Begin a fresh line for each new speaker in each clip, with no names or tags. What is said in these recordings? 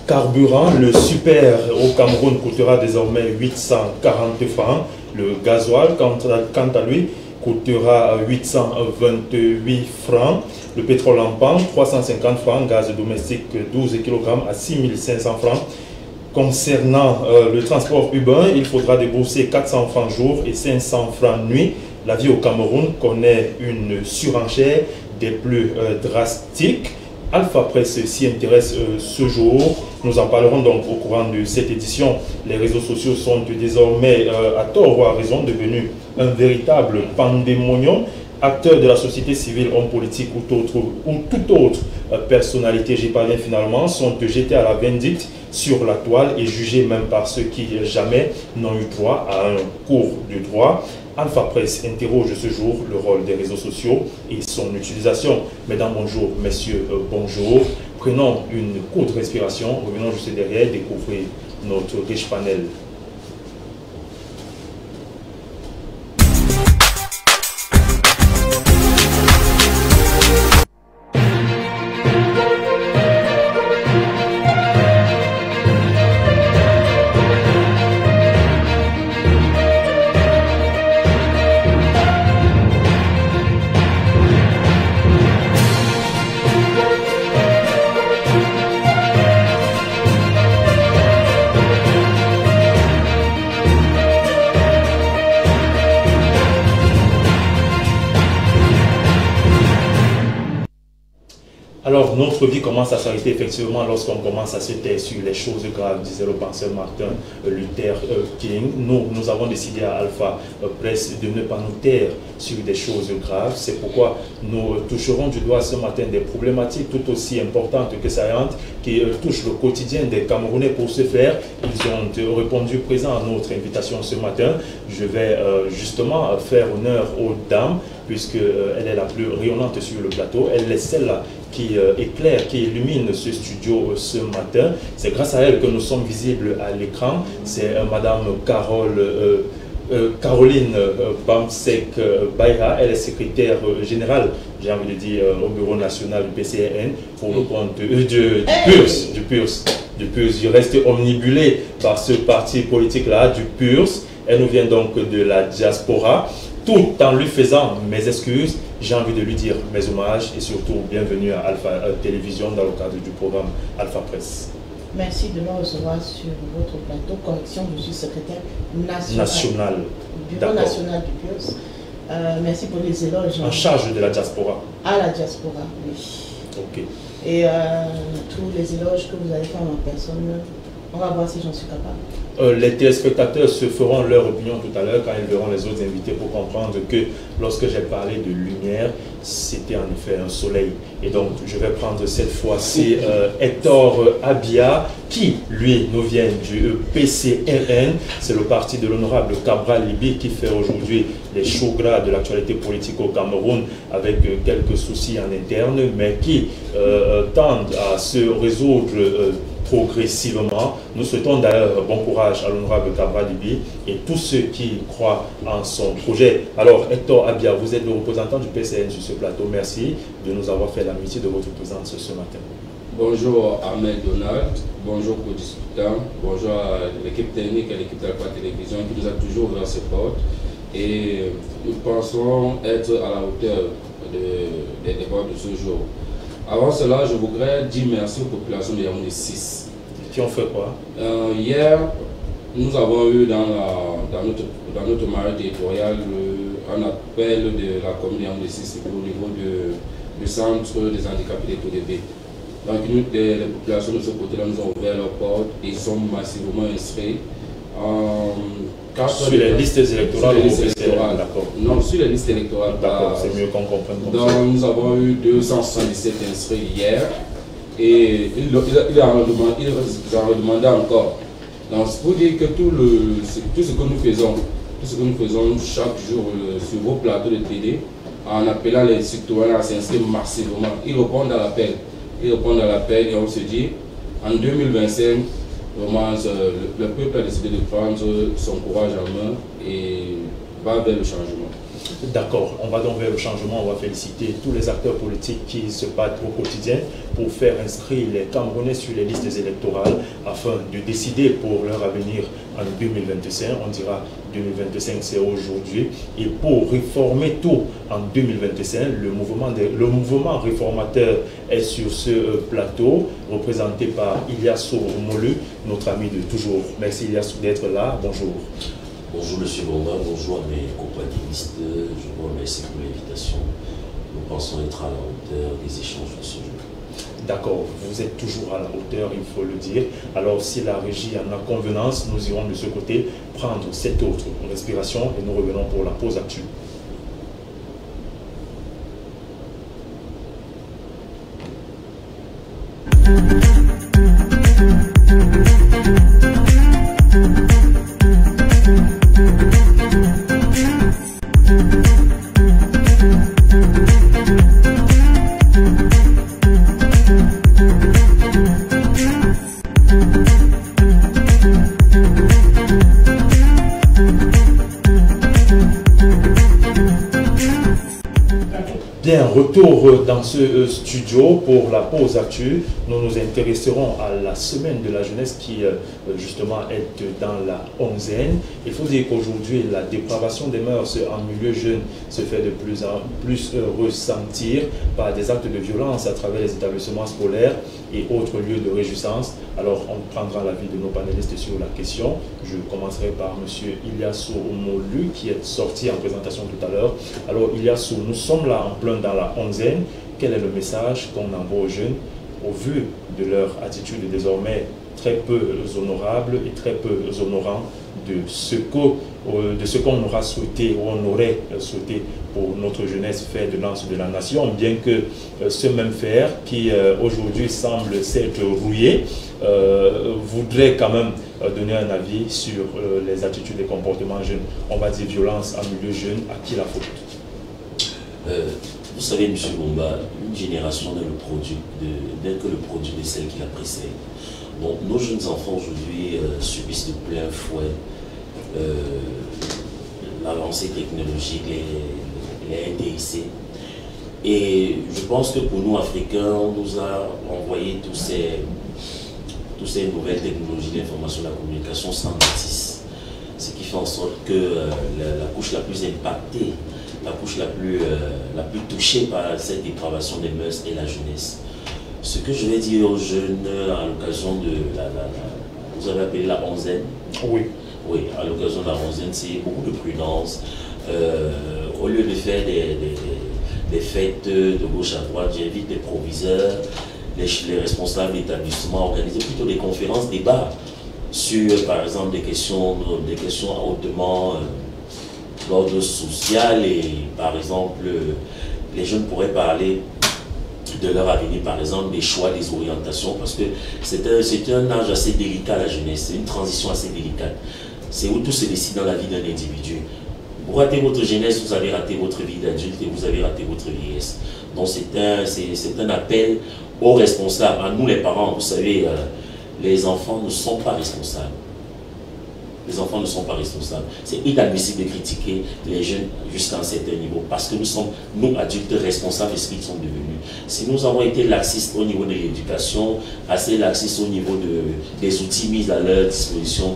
Carburant, le super au Cameroun coûtera désormais 840 francs. Le gasoil, quant à lui, coûtera 828 francs. Le pétrole en pente, 350 francs. Gaz domestique, 12 kg à 6500 francs. Concernant le transport urbain, il faudra débourser 400 francs jour et 500 francs nuit. La vie au Cameroun connaît une surenchère des plus drastiques. Alpha Presse s'y intéresse ce jour. Nous en parlerons donc au courant de cette édition. Les réseaux sociaux sont désormais, à tort ou à raison, devenus un véritable pandémonium. Acteurs de la société civile, hommes politiques ou toute autre personnalité, j'y parviens finalement, sont jetés à la vindicte sur la toile et jugés même par ceux qui jamais n'ont eu droit à un cours de droit. Alpha Presse interroge ce jour le rôle des réseaux sociaux et son utilisation. Mesdames, bonjour. Messieurs, bonjour. Prenons une courte respiration. Revenons juste derrière, découvrir notre riche panel. Alors, notre vie commence à s'arrêter effectivement lorsqu'on commence à se taire sur les choses graves, disait le penseur Martin Luther King. Nous avons décidé à Alpha Presse de ne pas nous taire sur des choses graves. C'est pourquoi nous toucherons du doigt ce matin des problématiques tout aussi importantes que saillantes qui touchent le quotidien des Camerounais. Pour ce faire, ils ont répondu présent à notre invitation ce matin. Je vais justement faire honneur aux dames, puisqu'elle est la plus rayonnante sur le plateau. Elle est celle-là qui éclaire, qui illumine ce studio ce matin. C'est grâce à elle que nous sommes visibles à l'écran. C'est Madame Caroline Bamsek Baïha. Elle est secrétaire générale, j'ai envie de dire, au Bureau national du PCRN pour le compte du PURS. Je reste omnibulé par ce parti politique-là, du PURS. Elle nous vient donc de la diaspora. Tout en lui faisant mes excuses, j'ai envie de lui dire mes hommages et surtout bienvenue à Alpha Télévision dans le cadre du programme Alpha Presse.
Merci de me recevoir sur votre plateau. Correction, je suis secrétaire national du Bureau national du PURS. Merci pour les éloges.
En charge de la diaspora.
À la diaspora, oui.
Ok.
Et tous les éloges que vous avez fait en ma personne, on va voir si j'en suis capable.
Les téléspectateurs se feront leur opinion tout à l'heure quand ils verront les autres invités pour comprendre que lorsque j'ai parlé de lumière, c'était en effet un soleil. Et donc je vais prendre cette fois-ci Hector Abia qui, lui, nous vient du PCRN. C'est le parti de l'honorable Cabral Libi qui fait aujourd'hui les choux gras de l'actualité politique au Cameroun avec quelques soucis en interne, mais qui tendent à se résoudre progressivement. Nous souhaitons d'ailleurs bon courage à l'honorable Cabral Libi et tous ceux qui croient en son projet. Alors Hector Abia, vous êtes le représentant du PCN sur ce plateau. Merci de nous avoir fait l'amitié de votre présence ce matin.
Bonjour Ahmed Donald, bonjour co-discutants, bonjour à l'équipe technique et l'équipe d'Alpha Télévision qui nous a toujours ouvert ses portes. Et nous pensons être à la hauteur des débats de ce jour. Avant cela, je voudrais dire merci aux populations de Yaoundé 6.
Qui ont fait quoi?
Hier, nous avons eu dans notre maille territorial un appel de la commune de Yaoundé 6 au niveau du centre des handicapés de Todébé. Donc les populations de ce côté-là nous ont ouvert leurs portes et ils sont massivement inscrits.
Sur les listes électorales,
non, sur les listes électorales.
D'accord, c'est mieux qu'on comprenne comme
donc,
ça.
nous avons eu 277 inscrits hier et ils en redemandé encore. Donc, c'est pour dire que tout ce que nous faisons chaque jour sur vos plateaux de télé, en appelant les citoyens à s'inscrire massivement, ils répondent à l'appel. Et on se dit, en 2025, vraiment, le peuple a décidé de prendre son courage en main et va vers le changement.
D'accord, on va donc vers le changement, on va féliciter tous les acteurs politiques qui se battent au quotidien pour faire inscrire les Camerounais sur les listes électorales afin de décider pour leur avenir en 2025. On dira 2025 c'est aujourd'hui. Et pour réformer tout en 2025, le mouvement réformateur est sur ce plateau, représenté par Iliasso Molu, notre ami de toujours. Merci Iliasso d'être là, bonjour.
Bonjour M. Bomba, bonjour à mes compatriotes. Je vous remercie pour l'invitation. Nous pensons être à la hauteur des échanges de ce jour.
D'accord, vous êtes toujours à la hauteur, il faut le dire. Alors si la régie en a convenance, nous irons de ce côté prendre cette autre respiration et nous revenons pour la pause actuelle. Bien, retour dans ce studio pour la pause actuelle. Nous nous intéresserons à la semaine de la jeunesse qui justement est dans la 11e. Il faut dire qu'aujourd'hui, la dépravation des mœurs en milieu jeune se fait de plus en plus ressentir par des actes de violence à travers les établissements scolaires et autres lieux de réjouissance. Alors, on prendra l'avis de nos panélistes sur la question. Je commencerai par M. Iliasso Molu qui est sorti en présentation tout à l'heure. Alors, Iliasso, nous sommes là en plein dans la 11e. Quel est le message qu'on envoie aux jeunes au vu de leur attitude désormais très peu honorable et très peu honorant de ce qu'on aura souhaité ou on aurait souhaité pour notre jeunesse fer de lance de la nation, bien que ce même fer qui aujourd'hui semble s'être rouillé voudrait quand même donner un avis sur les attitudes et comportements jeunes. On va dire violence en milieu jeune, à qui la faute?
Vous savez, M. Bomba, une génération n'est que le produit de celle qui la précède. Donc, nos jeunes enfants aujourd'hui subissent de plein fouet l'avancée technologique, les NDIC. Et je pense que pour nous, Africains, on nous a envoyé tous ces nouvelles technologies d'information et de la communication sans notice. Ce qui fait en sorte que la couche la plus impactée, la couche la plus touchée par cette dépravation des mœurs est la jeunesse. Ce que je vais dire aux jeunes à l'occasion de vous avez appelé la 11e?
Oui.
Oui, à l'occasion de la 11e, c'est beaucoup de prudence. Au lieu de faire des fêtes de gauche à droite, j'invite les proviseurs, les responsables d'établissement à organiser plutôt des conférences, débats sur, par exemple, des questions hautement d'ordre social et, par exemple, les jeunes pourraient parler de leur avenir, par exemple, des choix, des orientations, parce que c'est un âge assez délicat, la jeunesse, c'est une transition assez délicate. C'est où tout se décide dans la vie d'un individu. Vous ratez votre jeunesse, vous avez raté votre vie d'adulte et vous avez raté votre vieillesse. Donc c'est un appel aux responsables, à nous les parents. Vous savez, les enfants ne sont pas responsables. Les enfants ne sont pas responsables. C'est inadmissible de critiquer les jeunes jusqu'à un certain niveau parce que nous sommes, nous adultes, responsables de ce qu'ils sont devenus. Si nous avons été laxistes au niveau de l'éducation, assez laxistes au niveau des outils mis à leur disposition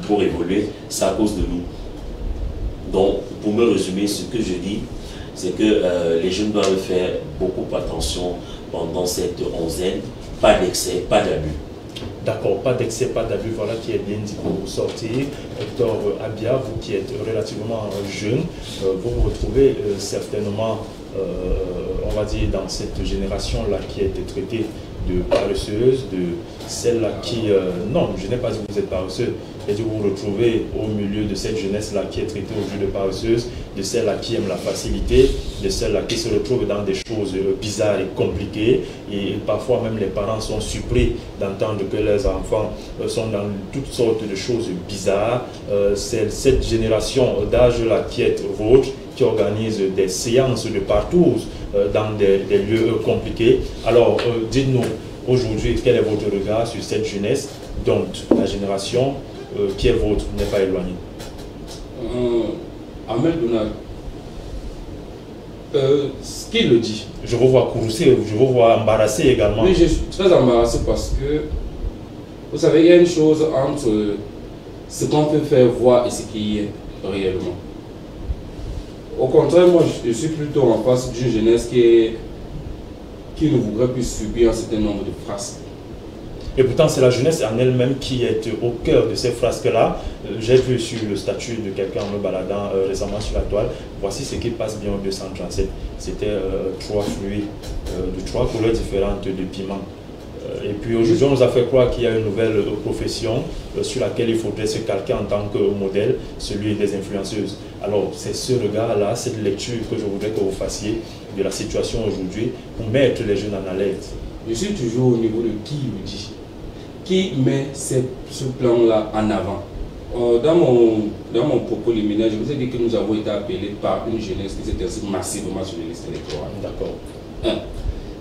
pour évoluer, c'est à cause de nous. Donc, pour me résumer, ce que je dis, c'est que les jeunes doivent faire beaucoup attention pendant cette 11e, pas d'excès, pas d'abus.
D'accord, pas d'excès, pas d'abus, voilà qui est bien dit pour vous sortir. Hector Abia, vous qui êtes relativement jeune, vous vous retrouvez certainement, on va dire, dans cette génération-là qui a été traitée de paresseuse, de celle-là qui... non, je n'ai pas dit que vous êtes paresseuse, et vous vous retrouvez au milieu de cette jeunesse-là qui est traitée aujourd'hui de paresseuse, de celle-là qui aime la facilité, de celle-là qui se retrouve dans des choses bizarres et compliquées, et parfois même les parents sont surpris d'entendre que leurs enfants sont dans toutes sortes de choses bizarres. C'est cette génération d'âge-là qui est vôtre, qui organise des séances de partout dans des lieux compliqués. Alors, dites-nous aujourd'hui, quel est votre regard sur cette jeunesse dont la génération qui est vôtre n'est pas éloignée?
Ahmed Donald, ce qu'il le dit.
Je vous vois courroucé, je vous vois embarrassé également.
Oui, je suis très embarrassé parce que, vous savez, il y a une chose entre ce qu'on peut faire voir et ce qui est réellement. Au contraire, moi, je suis plutôt en face d'une jeunesse qui ne voudrait plus subir un certain nombre de phrases.
Et pourtant, c'est la jeunesse en elle-même qui est au cœur de ces frasques-là. J'ai vu sur le statut de quelqu'un en me baladant récemment sur la toile. Voici ce qui passe bien au 237. C'était 3 fruits de 3 couleurs différentes de piment. Et puis aujourd'hui, on nous a fait croire qu'il y a une nouvelle profession sur laquelle il faudrait se calquer en tant que modèle, celui des influenceuses. Alors, c'est ce regard-là, cette lecture que je voudrais que vous fassiez de la situation aujourd'hui pour mettre les jeunes en alerte.
Je suis toujours au niveau de qui le dit. Qui met ce plan-là en avant. Dans mon propos liminaire, je vous ai dit que nous avons été appelés par une jeunesse qui s'est inscrite massivement sur les listes électorales.
D'accord.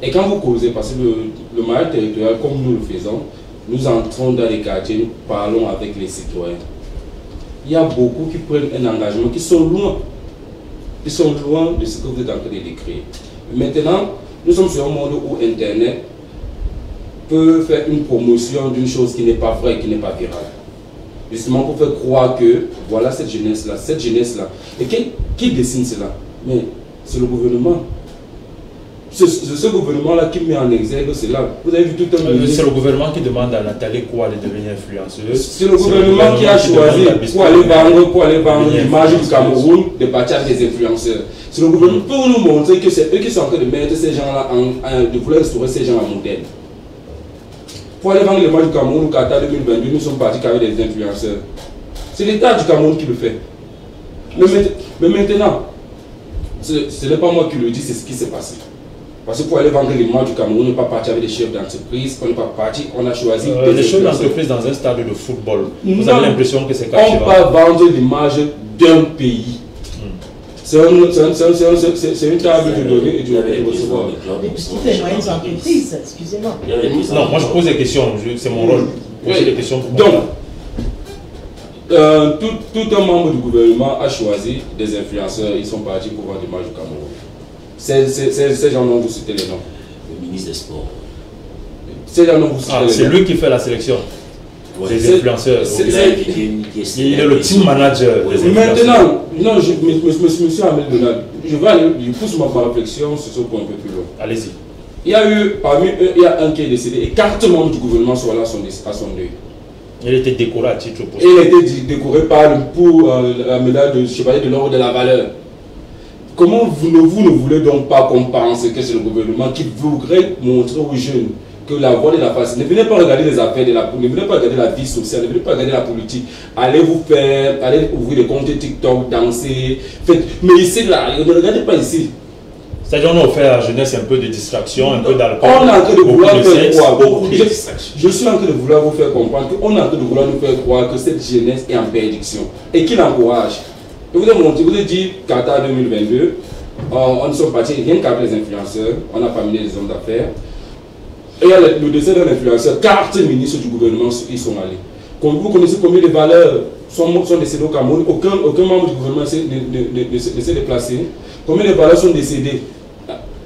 Et quand vous causez, parce que le maillage territorial, comme nous le faisons, nous entrons dans les quartiers, nous parlons avec les citoyens. Il y a beaucoup qui prennent un engagement, qui sont loin. Ils sont loin de ce que vous êtes en train de décrire. Maintenant, nous sommes sur un monde où Internet peut faire une promotion d'une chose qui n'est pas vraie, qui n'est pas virale. Justement pour faire croire que voilà cette jeunesse-là. Et qui dessine cela? Mais c'est le gouvernement. C'est ce gouvernement-là qui met en exergue cela. Vous avez vu tout un milieu.
C'est le gouvernement qui demande à Nathalie Koua de devenir influenceuse.
C'est le gouvernement qui a choisi pour aller vendre l'image du Cameroun de partir avec des influenceurs. C'est le gouvernement pour nous montrer que c'est eux qui sont en train de mettre ces gens-là, de vouloir instaurer ces gens en modèle. Pour aller vendre l'image du Cameroun au Qatar 2022, nous sommes partis avec des influenceurs. C'est l'État du Cameroun qui le fait. Mais maintenant, ce n'est pas moi qui le dis, c'est ce qui s'est passé. Parce que pour aller vendre l'image du Cameroun, on n'est pas parti avec des chefs d'entreprise, on n'est pas parti, on a choisi
des chefs d'entreprise dans un stade de football. Vous avez l'impression que c'est captivant.
On ne peut pas vendre l'image d'un pays. C'est une table de données et de recevoir.
Les petites et moyennes entreprises, excusez-moi.
Non, moi je pose des questions, c'est mon rôle. Poser des questions pour
donc, tout un membre du gouvernement a choisi des influenceurs, ils sont partis pour vendre l'image du Cameroun. Ces gens dont vous citez les noms.
Le ministre des Sports.
Ces gens dont vous citez les noms.
C'est lui qui fait la sélection. Des influenceurs. Il est le team manager.
Maintenant, non, monsieur Ahmed Donald, je vais aller, je pousse ma réflexion sur ce point un peu plus long.
Allez-y.
Il y a eu, parmi eux, il y a un qui est décédé et 4 membres du gouvernement sont là à son deuil.
Il était décoré à titre posthume.
Il a été décoré pour la médaille de chevalier de l'ordre de la valeur. Comment vous ne voulez donc pas qu'on pense que c'est le gouvernement qui voudrait montrer aux jeunes que la voie de la face, ne venez pas regarder les affaires de la politique, ne venez pas regarder la vie sociale, ne venez pas regarder la politique, allez ouvrir des comptes TikTok, danser, faites, mais ici là, ne regardez pas ici.
C'est-à-dire on a offert à la jeunesse un peu de distraction, un peu d'alcool.
On est en train de vouloir faire croire,
je
suis en train de vouloir vous faire comprendre qu'on est en train de vouloir nous faire croire que cette jeunesse est en perdition et qu'il encourage. Je vous ai montré, je vous ai dit Qatar 2022, on sont partis rien qu'avec les influenceurs, on a pas mené les hommes d'affaires. Et il y a le décès d'un influenceur, 4 ministres du gouvernement, ils sont allés. Vous connaissez combien de valeurs sont décédées au Cameroun? Aucun membre du gouvernement ne s'est déplacé. Combien de valeurs sont décédées?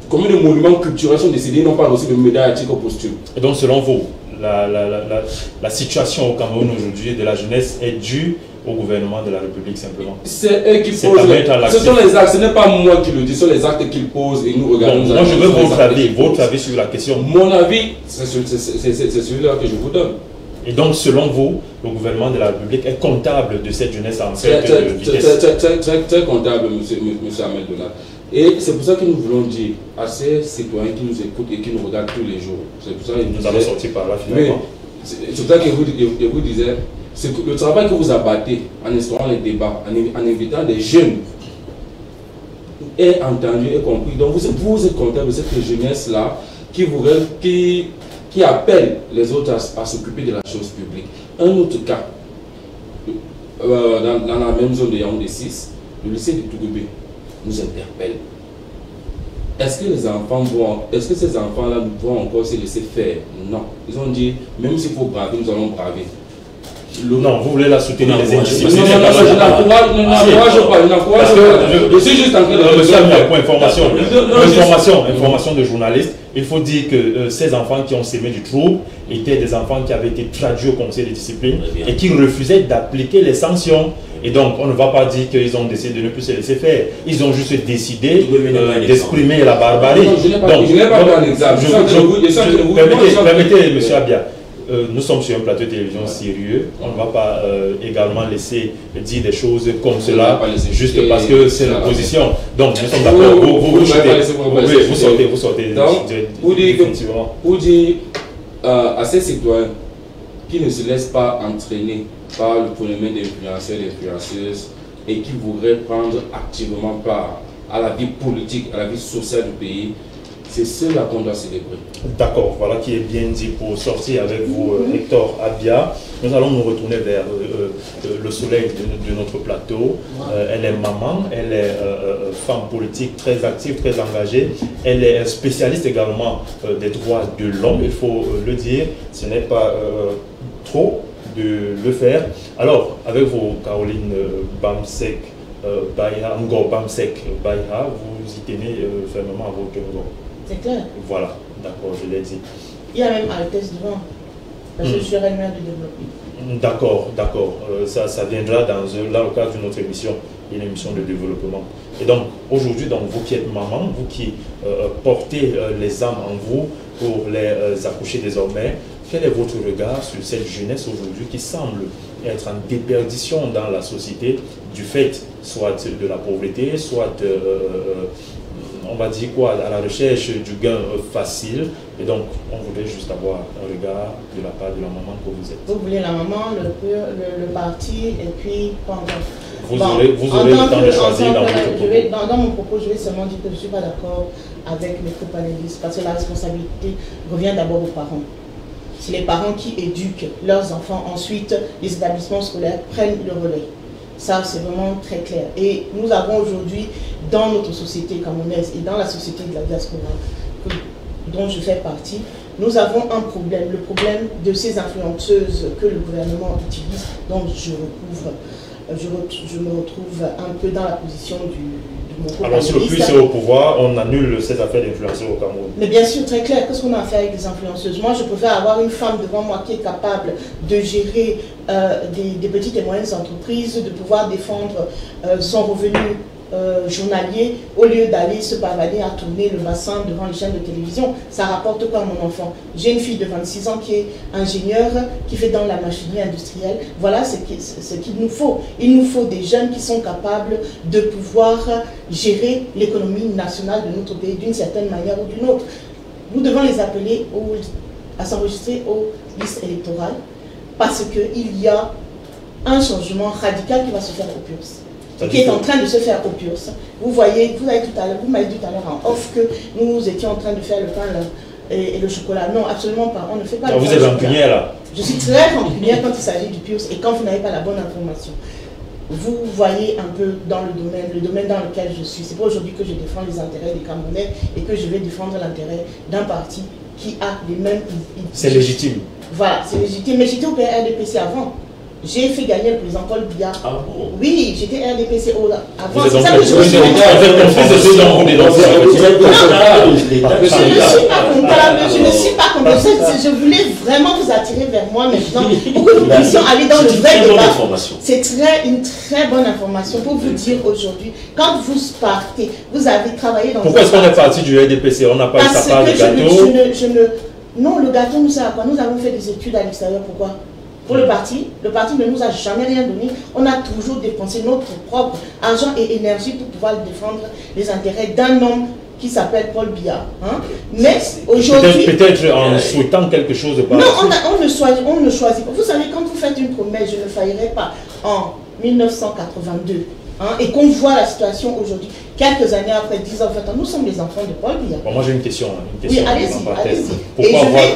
Combien de monuments culturels sont décédés? Ils n'ont pas reçu de médaille à titre posthume.
Et donc selon vous, la situation au Cameroun aujourd'hui de la jeunesse est due au gouvernement de la République simplement?
C'est eux qui posent. Ce sont les actes, ce n'est pas moi qui le dis, ce sont les actes qu'ils posent et nous regardons.
Bon, moi je veux votre avis sur la question.
Mon avis, c'est celui-là que je vous donne.
Et donc selon vous, le gouvernement de la République est comptable de cette jeunesse en fait de vitesse?
Très comptable, monsieur Ahmed Donald. Et c'est pour ça que nous voulons dire à ces citoyens qui nous écoutent et qui nous regardent tous les jours. C'est pour ça que
nous allons sortir par là finalement.
C'est pour ça que je vous disais, c'est le travail que vous abattez en instaurant les débats, en invitant des jeunes, est entendu et compris. Donc vous êtes comptable de cette jeunesse-là qui appelle les autres à s'occuper de la chose publique. Un autre cas, dans la même zone de Yaoundé 6, le lycée de Tougoubé nous interpelle. Est-ce que ces enfants-là vont encore se laisser faire? Non. Ils ont dit, même s'il faut braver, nous allons braver.
Non, vous voulez la soutenir les indisciplinés.
Non, je n'encourage pas. Je suis juste en train de...
Monsieur Abia, pour information de journaliste, il faut dire que ces enfants qui ont sémé du trouble étaient des enfants qui avaient été traduits au conseil de discipline et qui refusaient d'appliquer les sanctions. Et donc, on ne va pas dire qu'ils ont décidé de ne plus se laisser faire. Ils ont juste décidé d'exprimer la barbarie.
Je n'ai pas un exemple.
Permettez, monsieur Abia. Nous sommes sur un plateau de télévision sérieux. On ne va pas également laisser dire des choses comme cela juste parce que c'est l'opposition. Donc, nous sommes d'accord. Vous sortez.
Pour dire à ces citoyens qui ne se laissent pas entraîner par le phénomène d'influenceurs et d'influenceuses et qui voudraient prendre activement part à la vie politique, à la vie sociale du pays, c'est cela qu'on doit célébrer.
D'accord, voilà qui est bien dit. Pour sortir avec vous, Hector Abia, nous allons nous retourner vers le soleil de notre plateau. Elle est maman, elle est femme politique très active, très engagée. Elle est spécialiste également des droits de l'homme, il faut le dire. Ce n'est pas trop de le faire. Alors, avec vous, Caroline Bamsek Baïha, Ngor Bamsek Baïha, vous y tenez fermement à votre Ngor.
C'est clair.
Voilà, d'accord, je l'ai dit.
Il y a même Altesse devant, parce que je suis reine mère de développement.
D'accord. Ça viendra dans le cadre d'une autre émission, une émission de développement. Et donc, aujourd'hui, vous qui êtes maman, vous qui portez les âmes en vous pour les accoucher désormais, quel est votre regard sur cette jeunesse aujourd'hui qui semble être en déperdition dans la société du fait soit de la pauvreté, soit on va dire quoi, à la recherche du gain facile. Et donc, on voulait juste avoir un regard de la part de la maman que vous êtes.
Vous voulez la maman, le parti, et puis quoi encore?
Vous aurez le temps de choisir dans votre propos.
Dans mon propos, je vais seulement dire que je ne suis pas d'accord avec mes co-panélistes, parce que la responsabilité revient d'abord aux parents. C'est les parents qui éduquent leurs enfants. Ensuite, les établissements scolaires prennent le relais. Ça, c'est vraiment très clair. Et nous avons aujourd'hui, dans notre société camerounaise et dans la société de la diaspora, dont je fais partie, nous avons un problème, le problème de ces influenceuses que le gouvernement utilise. Donc, je me retrouve un peu dans la position de mon co-panéliste.
Alors, si le plus est au pouvoir, on annule ces affaires d'influenceurs au Cameroun.
Mais bien sûr, très clair, qu'est-ce qu'on a à faire avec les influenceuses? Moi, je préfère avoir une femme devant moi qui est capable de gérer des petites et moyennes entreprises, de pouvoir défendre son revenu journalier, au lieu d'aller se pavaner à tourner le bassin devant les chaînes de télévision. Ça rapporte quoi à mon enfant? J'ai une fille de 26 ans qui est ingénieure, qui fait dans la machinerie industrielle. Voilà ce qu'il nous faut. Il nous faut des jeunes qui sont capables de pouvoir gérer l'économie nationale de notre pays d'une certaine manière ou d'une autre. Nous devons les appeler à s'enregistrer aux listes électorales parce qu'il y a un changement radical qui va se faire au PURS, qui est en train de se faire au PURS. Vous voyez, vous m'avez dit tout à l'heure en off que nous étions en train de faire le pain et le chocolat. Non, absolument pas. On ne fait pas le pain.
Vous êtes rancunière là?
Je suis très rancunière quand il s'agit du PURS et quand vous n'avez pas la bonne information. Vous voyez un peu dans le domaine dans lequel je suis. C'est pas aujourd'hui que je défends les intérêts des Camerounais et que je vais défendre l'intérêt d'un parti qui a les mêmes...
C'est légitime.
Voilà, c'est légitime. Mais j'étais au RDPC avant. J'ai fait gagner le président Paul Biya.
Ah bon?
Oui, j'étais RDPC avant.
C'est
ça que je ne suis pas comptable. Je ne suis pas comptable. Je voulais vraiment vous attirer vers moi maintenant pour que nous puissions aller dans le vrai débat. C'est une très bonne information pour vous dire aujourd'hui, quand vous partez, vous avez travaillé dans...
Pourquoi est-ce qu'on est parti du RDPC? On n'a pas eu sa part de gâteau?
Non, le gâteau nous sert à quoi? Nous avons fait des études à l'extérieur. Pourquoi? Pour le parti ne nous a jamais rien donné. On a toujours dépensé notre propre argent et énergie pour pouvoir défendre les intérêts d'un homme qui s'appelle Paul Biya. Hein? Mais aujourd'hui...
Peut-être en souhaitant quelque chose de...
Non, on ne choisit pas. Vous savez, quand vous faites une promesse, je ne faillirai pas en 1982, hein, et qu'on voit la situation aujourd'hui, quelques années après, 10 ans, 20 ans, nous sommes les enfants de Paul Biya.
Bon, moi j'ai une question.
Oui, allez-y.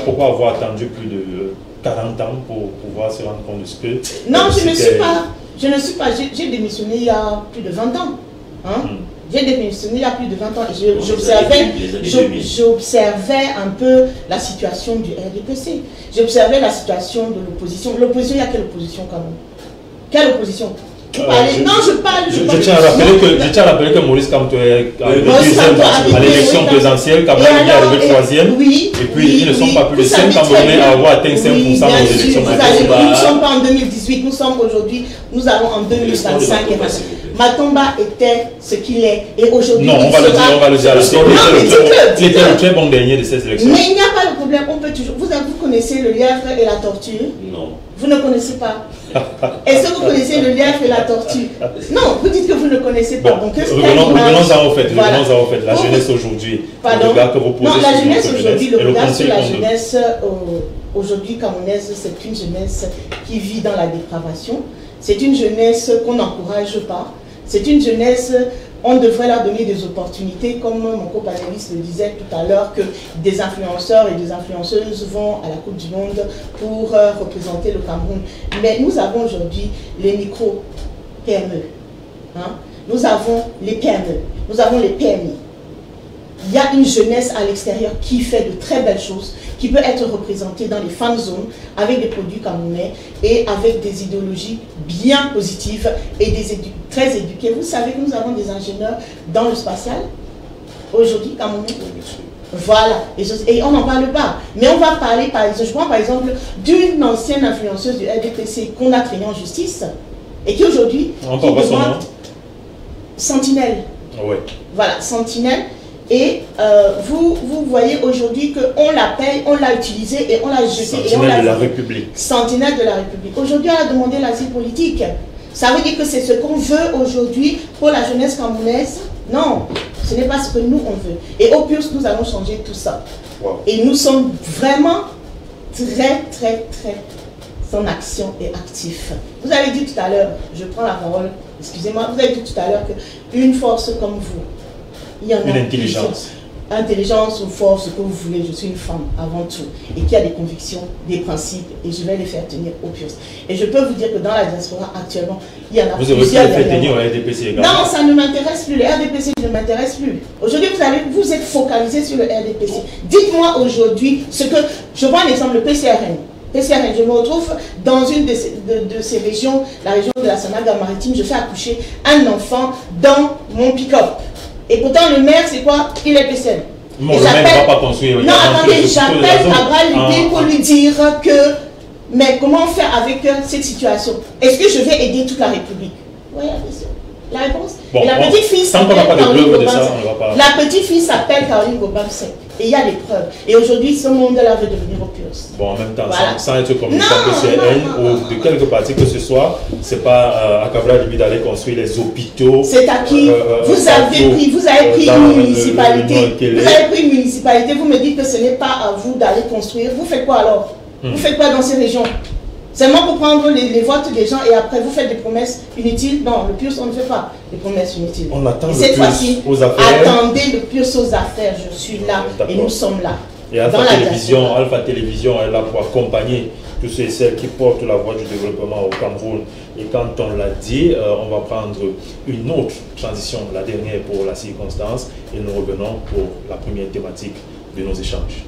Pourquoi avoir attendu plus de 40 ans pour pouvoir se rendre compte de ce que...
Non, je ne suis pas. J'ai démissionné il y a plus de 20 ans. Hein? J'ai démissionné il y a plus de 20 ans et j'observais un peu la situation du RDPC. J'observais la situation de l'opposition. L'opposition, il y a quelle opposition quand même? Quelle opposition? Je
tiens à rappeler que Maurice Kamto est à l'élection présidentielle, Cabral est arrivé 3e, et puis ils ne sont pas plus de 5 Camerounais à avoir atteint 5% aux élections présidentielles.
Nous ne sommes pas en 2018, nous sommes aujourd'hui, nous allons en 2025. Matomba était ce qu'il est, et aujourd'hui.
Non, on va le dire. Il était le très bon dernier de ces élections.
Mais il n'y a pas de problème, on peut toujours. Vous connaissez le lièvre et la tortue? Non. Vous ne connaissez pas? Est-ce que vous connaissez le lièvre et la tortue? Non, vous dites que vous ne connaissez pas.
Bon, revenons-en au fait. La jeunesse aujourd'hui.
Pardon?
Le regard que vous posez
non, la jeunesse aujourd'hui, le regard sur la jeunesse aujourd'hui camerounaise, c'est une jeunesse qui vit dans la dépravation. C'est une jeunesse qu'on n'encourage pas. C'est une jeunesse, on devrait leur donner des opportunités, comme mon co-panéliste le disait tout à l'heure, que des influenceurs et des influenceuses vont à la Coupe du Monde pour représenter le Cameroun. Mais nous avons aujourd'hui les micro-PME. Hein? Nous avons les PME. Nous avons les PMI. Il y a une jeunesse à l'extérieur qui fait de très belles choses, qui peut être représentée dans les fan zones avec des produits camerounais et avec des idéologies bien positives et très éduquées. Vous savez que nous avons des ingénieurs dans le spatial aujourd'hui camerounais. Voilà, et on n'en parle pas. Mais on va parler, par exemple, je prends par exemple d'une ancienne influenceuse du RDPC qu'on a traînée en justice et qui aujourd'hui demande Sentinelle.
Ouais.
Voilà, Sentinelle. Et vous voyez aujourd'hui qu'on la paye, on l'a utilisée et on l'a jetée.
Sentinelle de la République.
Sentinelle de la République. Aujourd'hui, on a demandé l'asile politique. Ça veut dire que c'est ce qu'on veut aujourd'hui pour la jeunesse camerounaise? Non, ce n'est pas ce que nous, on veut. Et au PURS, nous allons changer tout ça. Wow. Et nous sommes vraiment très en action et actifs. Vous avez dit tout à l'heure, je prends la parole, excusez-moi, vous avez dit tout à l'heure qu'une force comme vous, il y en a
une intelligence.
Intelligence ou force, ce que vous voulez, je suis une femme avant tout, et qui a des convictions, des principes, et je vais les faire tenir au PURS. Et je peux vous dire que dans la diaspora actuellement, il y en a
plusieurs. Vous avez fait tenir au RDPC également?
Non, ça ne m'intéresse plus, le RDPC ne m'intéresse plus. Aujourd'hui, vous êtes focalisé sur le RDPC. Dites-moi aujourd'hui ce que, je prends l'exemple, le PCRN. Je me retrouve dans une de ces régions, la région de la Sanaga-Maritime, je fais accoucher un enfant dans mon pick-up. Et pourtant, le maire, c'est quoi? Il est PCN.
Non, le maire ne va pas construire.
Non, attendez, j'appelle Cabral Lidé pour lui dire que, mais comment faire avec cette situation? Est-ce que je vais aider toute la République? Oui, la question. La réponse.
Bon,
et la petite fille s'appelle La petite fille s'appelle Caroline Gobamsek. Et il y a des preuves. Et aujourd'hui, ce monde-là veut devenir au PURS.
Bon, en même temps, voilà. sans être comme PCN ou de quelque partie que ce soit, c'est pas à Cabral Lidé d'aller construire les hôpitaux.
C'est à qui vous avez pris une municipalité. Vous avez pris une municipalité, vous me dites que ce n'est pas à vous d'aller construire. Vous faites quoi alors? Vous faites quoi dans ces régions? Seulement pour prendre les votes des gens et après vous faites des promesses inutiles. Non, le PURS, on ne fait pas des promesses inutiles.
On attend
cette fois-ci,
aux affaires.
Attendez le PURS aux affaires. Je suis là et nous sommes là.
Et Alpha Télévision est là pour accompagner tous ceux et celles qui portent la voie du développement au Cameroun. Et quand on l'a dit, on va prendre une autre transition, la dernière pour la circonstance, et nous revenons pour la première thématique de nos échanges.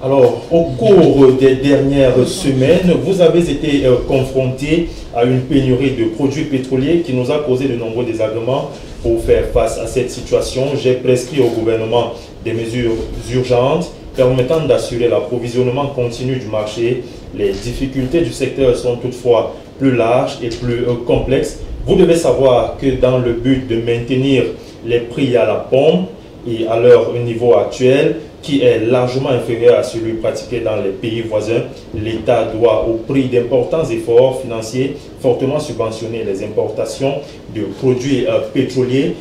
Alors, au cours des dernières semaines, vous avez été confrontés à une pénurie de produits pétroliers qui nous a causé de nombreux désagréments. Pour faire face à cette situation, j'ai prescrit au gouvernement des mesures urgentes permettant d'assurer l'approvisionnement continu du marché. Les difficultés du secteur sont toutefois plus larges et plus complexes. Vous devez savoir que dans le but de maintenir les prix à la pompe et à leur niveau actuel, qui est largement inférieur à celui pratiqué dans les pays voisins, l'État doit, au prix d'importants efforts financiers, fortement subventionner les importations de produits pétroliers.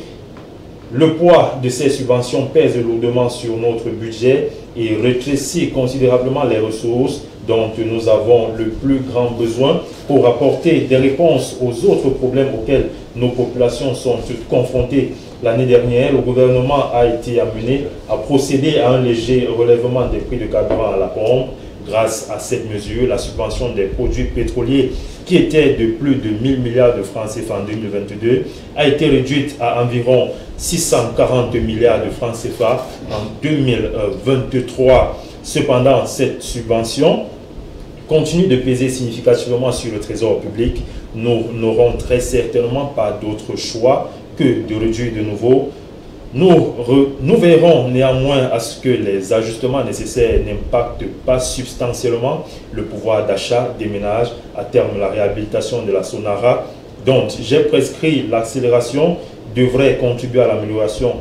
Le poids de ces subventions pèse lourdement sur notre budget et rétrécit considérablement les ressources dont nous avons le plus grand besoin pour apporter des réponses aux autres problèmes auxquels nos populations sont confrontées. L'année dernière, le gouvernement a été amené à procéder à un léger relèvement des prix de carburant à la pompe. Grâce à cette mesure, la subvention des produits pétroliers, qui était de plus de 1000 milliards de francs CFA en 2022, a été réduite à environ 640 milliards de francs CFA en 2023. Cependant, cette subvention continue de peser significativement sur le trésor public. Nous n'aurons très certainement pas d'autre choix que de réduire de nouveau. Nous verrons néanmoins à ce que les ajustements nécessaires n'impactent pas substantiellement le pouvoir d'achat des ménages. À terme, la réhabilitation de la Sonara, dont j'ai prescrit l'accélération, devrait contribuer à l'amélioration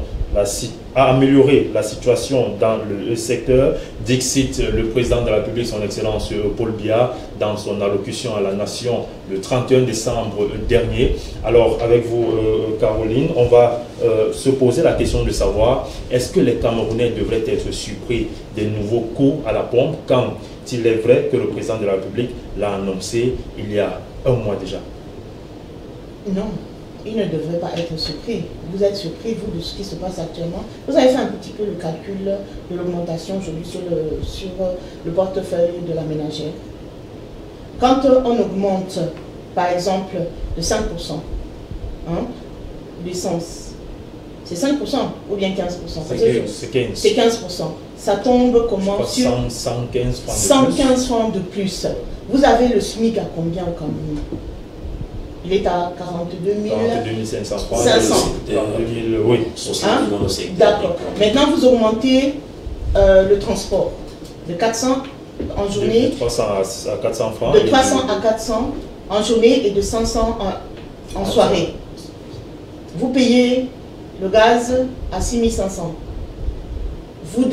à améliorer la situation dans le secteur, dixit le président de la République, son Excellence Paul Biya, dans son allocution à la nation le 31 décembre dernier. Alors, avec vous, Caroline, on va se poser la question de savoir, est-ce que les Camerounais devraient être surpris des nouveaux coûts à la pompe, quand il est vrai que le président de la République l'a annoncé il y a un mois déjà?
Non. Il ne devrait pas être surpris. Vous êtes surpris, vous, de ce qui se passe actuellement. Vous avez fait un petit peu le calcul de l'augmentation aujourd'hui sur le portefeuille de la ménagère. Quand on augmente, par exemple, de 5%, l'essence, c'est 5% ou bien 15%? C'est 15%. Ça tombe comment? Sur 115 francs de plus. Vous avez le SMIC à combien au Cameroun? Il est à 42 500 francs. 500.
Oui.
D'accord. Maintenant, vous augmentez le transport de 400 en journée.
De 300 à 400 francs.
De 300 à 400 en journée et de 500 en soirée. Vous payez le gaz à 6500. Vous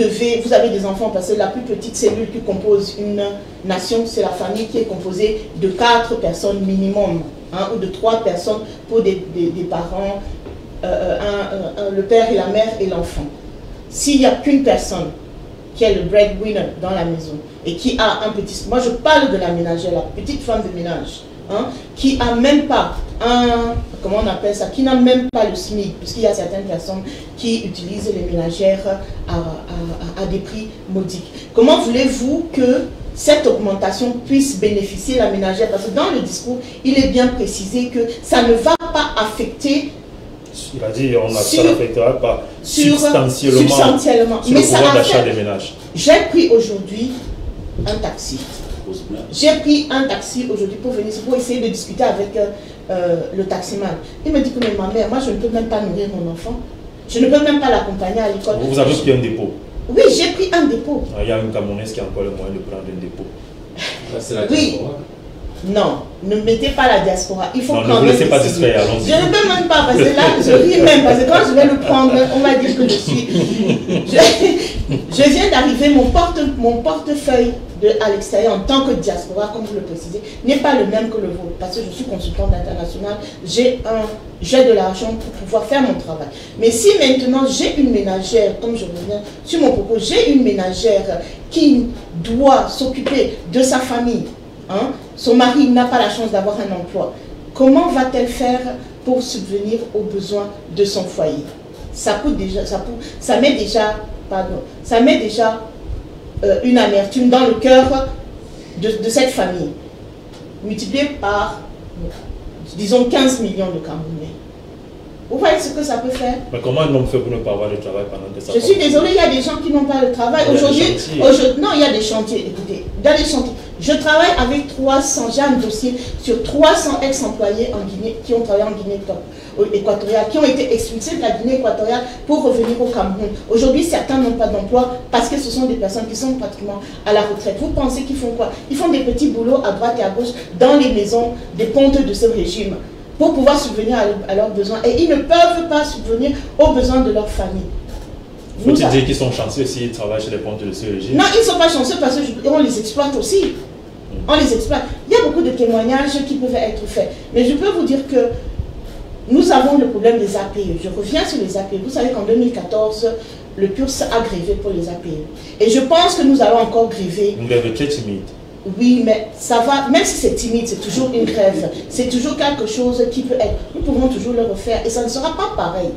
avez des enfants parce que la plus petite cellule qui compose une nation, c'est la famille qui est composée de 4 personnes minimum. Ou de 3 personnes pour des parents, le père et la mère et l'enfant. S'il n'y a qu'une personne qui est le breadwinner dans la maison et qui a un petit... Moi, je parle de la ménagère, la petite femme de ménage, qui n'a même pas comment on appelle ça, qui n'a même pas le SMIC, puisqu'il y a certaines personnes qui utilisent les ménagères à des prix modiques. Comment voulez-vous que cette augmentation puisse bénéficier la ménagère? Parce que dans le discours, il est bien précisé que ça ne va pas affecter...
Il a dit ça n'affectera pas substantiellement
mais
le pouvoir d'achat des ménages.
J'ai pris aujourd'hui un taxi. J'ai pris un taxi aujourd'hui pour venir, pour essayer de discuter avec le taximan. Il me dit que ma mère, moi je ne peux même pas nourrir mon enfant. Je ne peux même pas l'accompagner à l'école.
Vous avez pris un dépôt?
Oui, j'ai pris un dépôt.
Il y a une Camerounaise qui a encore le moyen de prendre un dépôt.
C'est la
diaspora. Non, ne mettez pas la diaspora. Il faut
non,
quand
ne vous laissez pas distraire.
Je ne peux même pas, parce que là, je ris même, parce que quand je vais le prendre, on va dire que je suis... Je viens d'arriver, mon portefeuille à l'extérieur en tant que diaspora, comme vous le précisez, n'est pas le même que le vôtre, parce que je suis consultante internationale, j'ai de l'argent pour pouvoir faire mon travail. Mais si maintenant j'ai une ménagère, comme je reviens sur mon propos, j'ai une ménagère qui doit s'occuper de sa famille, son mari n'a pas la chance d'avoir un emploi, comment va-t-elle faire pour subvenir aux besoins de son foyer? Ça coûte déjà, ça met déjà une amertume dans le cœur de cette famille, multiplié par, disons, 15 millions de Camerounais. Vous voyez ce que ça peut faire?
Mais comment un homme fait pour ne pas avoir de travail pendant que ça?
Je suis désolée, il y a des gens qui n'ont pas de travail. Aujourd'hui, non, il y a des chantiers. Écoutez, dans les chantiers, je travaille avec 300, j'ai un dossier sur 300 ex-employés en Guinée qui ont travaillé en Guinée équatoriale, qui ont été expulsés de la Guinée équatoriale pour revenir au Cameroun. Aujourd'hui, certains n'ont pas d'emploi parce que ce sont des personnes qui sont pratiquement à la retraite. Vous pensez qu'ils font quoi? Ils font des petits boulots à droite et à gauche dans les maisons des pontes de ce régime pour pouvoir subvenir à leurs besoins. Et ils ne peuvent pas subvenir aux besoins de leur famille.
Faut-il dire qu'ils sont chanceux s'ils travaillent chez les pontes de ce régime?
Non, ils ne sont pas chanceux parce qu'on les exploite aussi. On les exploite. Il y a beaucoup de témoignages qui peuvent être faits. Mais je peux vous dire que nous avons le problème des APE. Je reviens sur les APE. Vous savez qu'en 2014, le PURS a grévé pour les APE. Et je pense que nous allons encore gréver.
Une grève très timide.
Oui, mais ça va, même si c'est timide, c'est toujours une grève. C'est toujours quelque chose qui peut être. Nous pouvons toujours le refaire et ça ne sera pas pareil.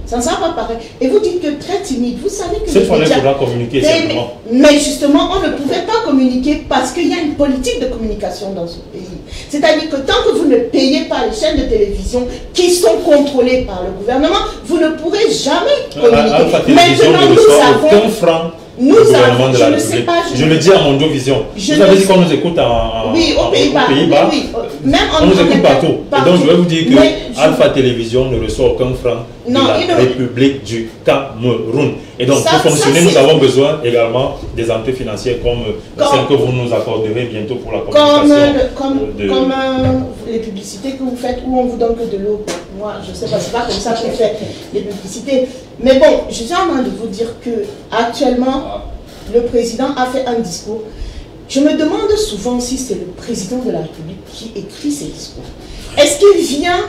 Ça ne sera pas pareil. Et vous dites que très timide, vous savez que...
Cette fois-là, il faudra communiquer simplement.
Mais justement, on ne pouvait pas communiquer parce qu'il y a une politique de communication dans ce pays. C'est-à-dire que tant que vous ne payez pas les chaînes de télévision qui sont contrôlées par le gouvernement, vous ne pourrez jamais communiquer. Maintenant, nous avons...
aucun franc.
Nous avons, je ne sais pas,
je le dis à Mondovision. Vous avez dit qu'on nous écoute
aux Pays-Bas. Oui, même
on nous écoute partout. Et donc je vais vous dire que Alpha Télévision ne reçoit aucun franc de la République du Cameroun. Et donc pour fonctionner, nous avons besoin également des entrées financières comme celles que vous nous accorderez bientôt pour la communication.
Comme les publicités que vous faites où on vous donne que de l'eau. Moi, je ne sais pas, c'est pas comme ça qu'on fait les publicités. Mais bon, je suis en train de vous dire que actuellement, le président a fait un discours. Je me demande souvent si c'est le président de la République qui écrit ces discours. Est-ce qu'il vient...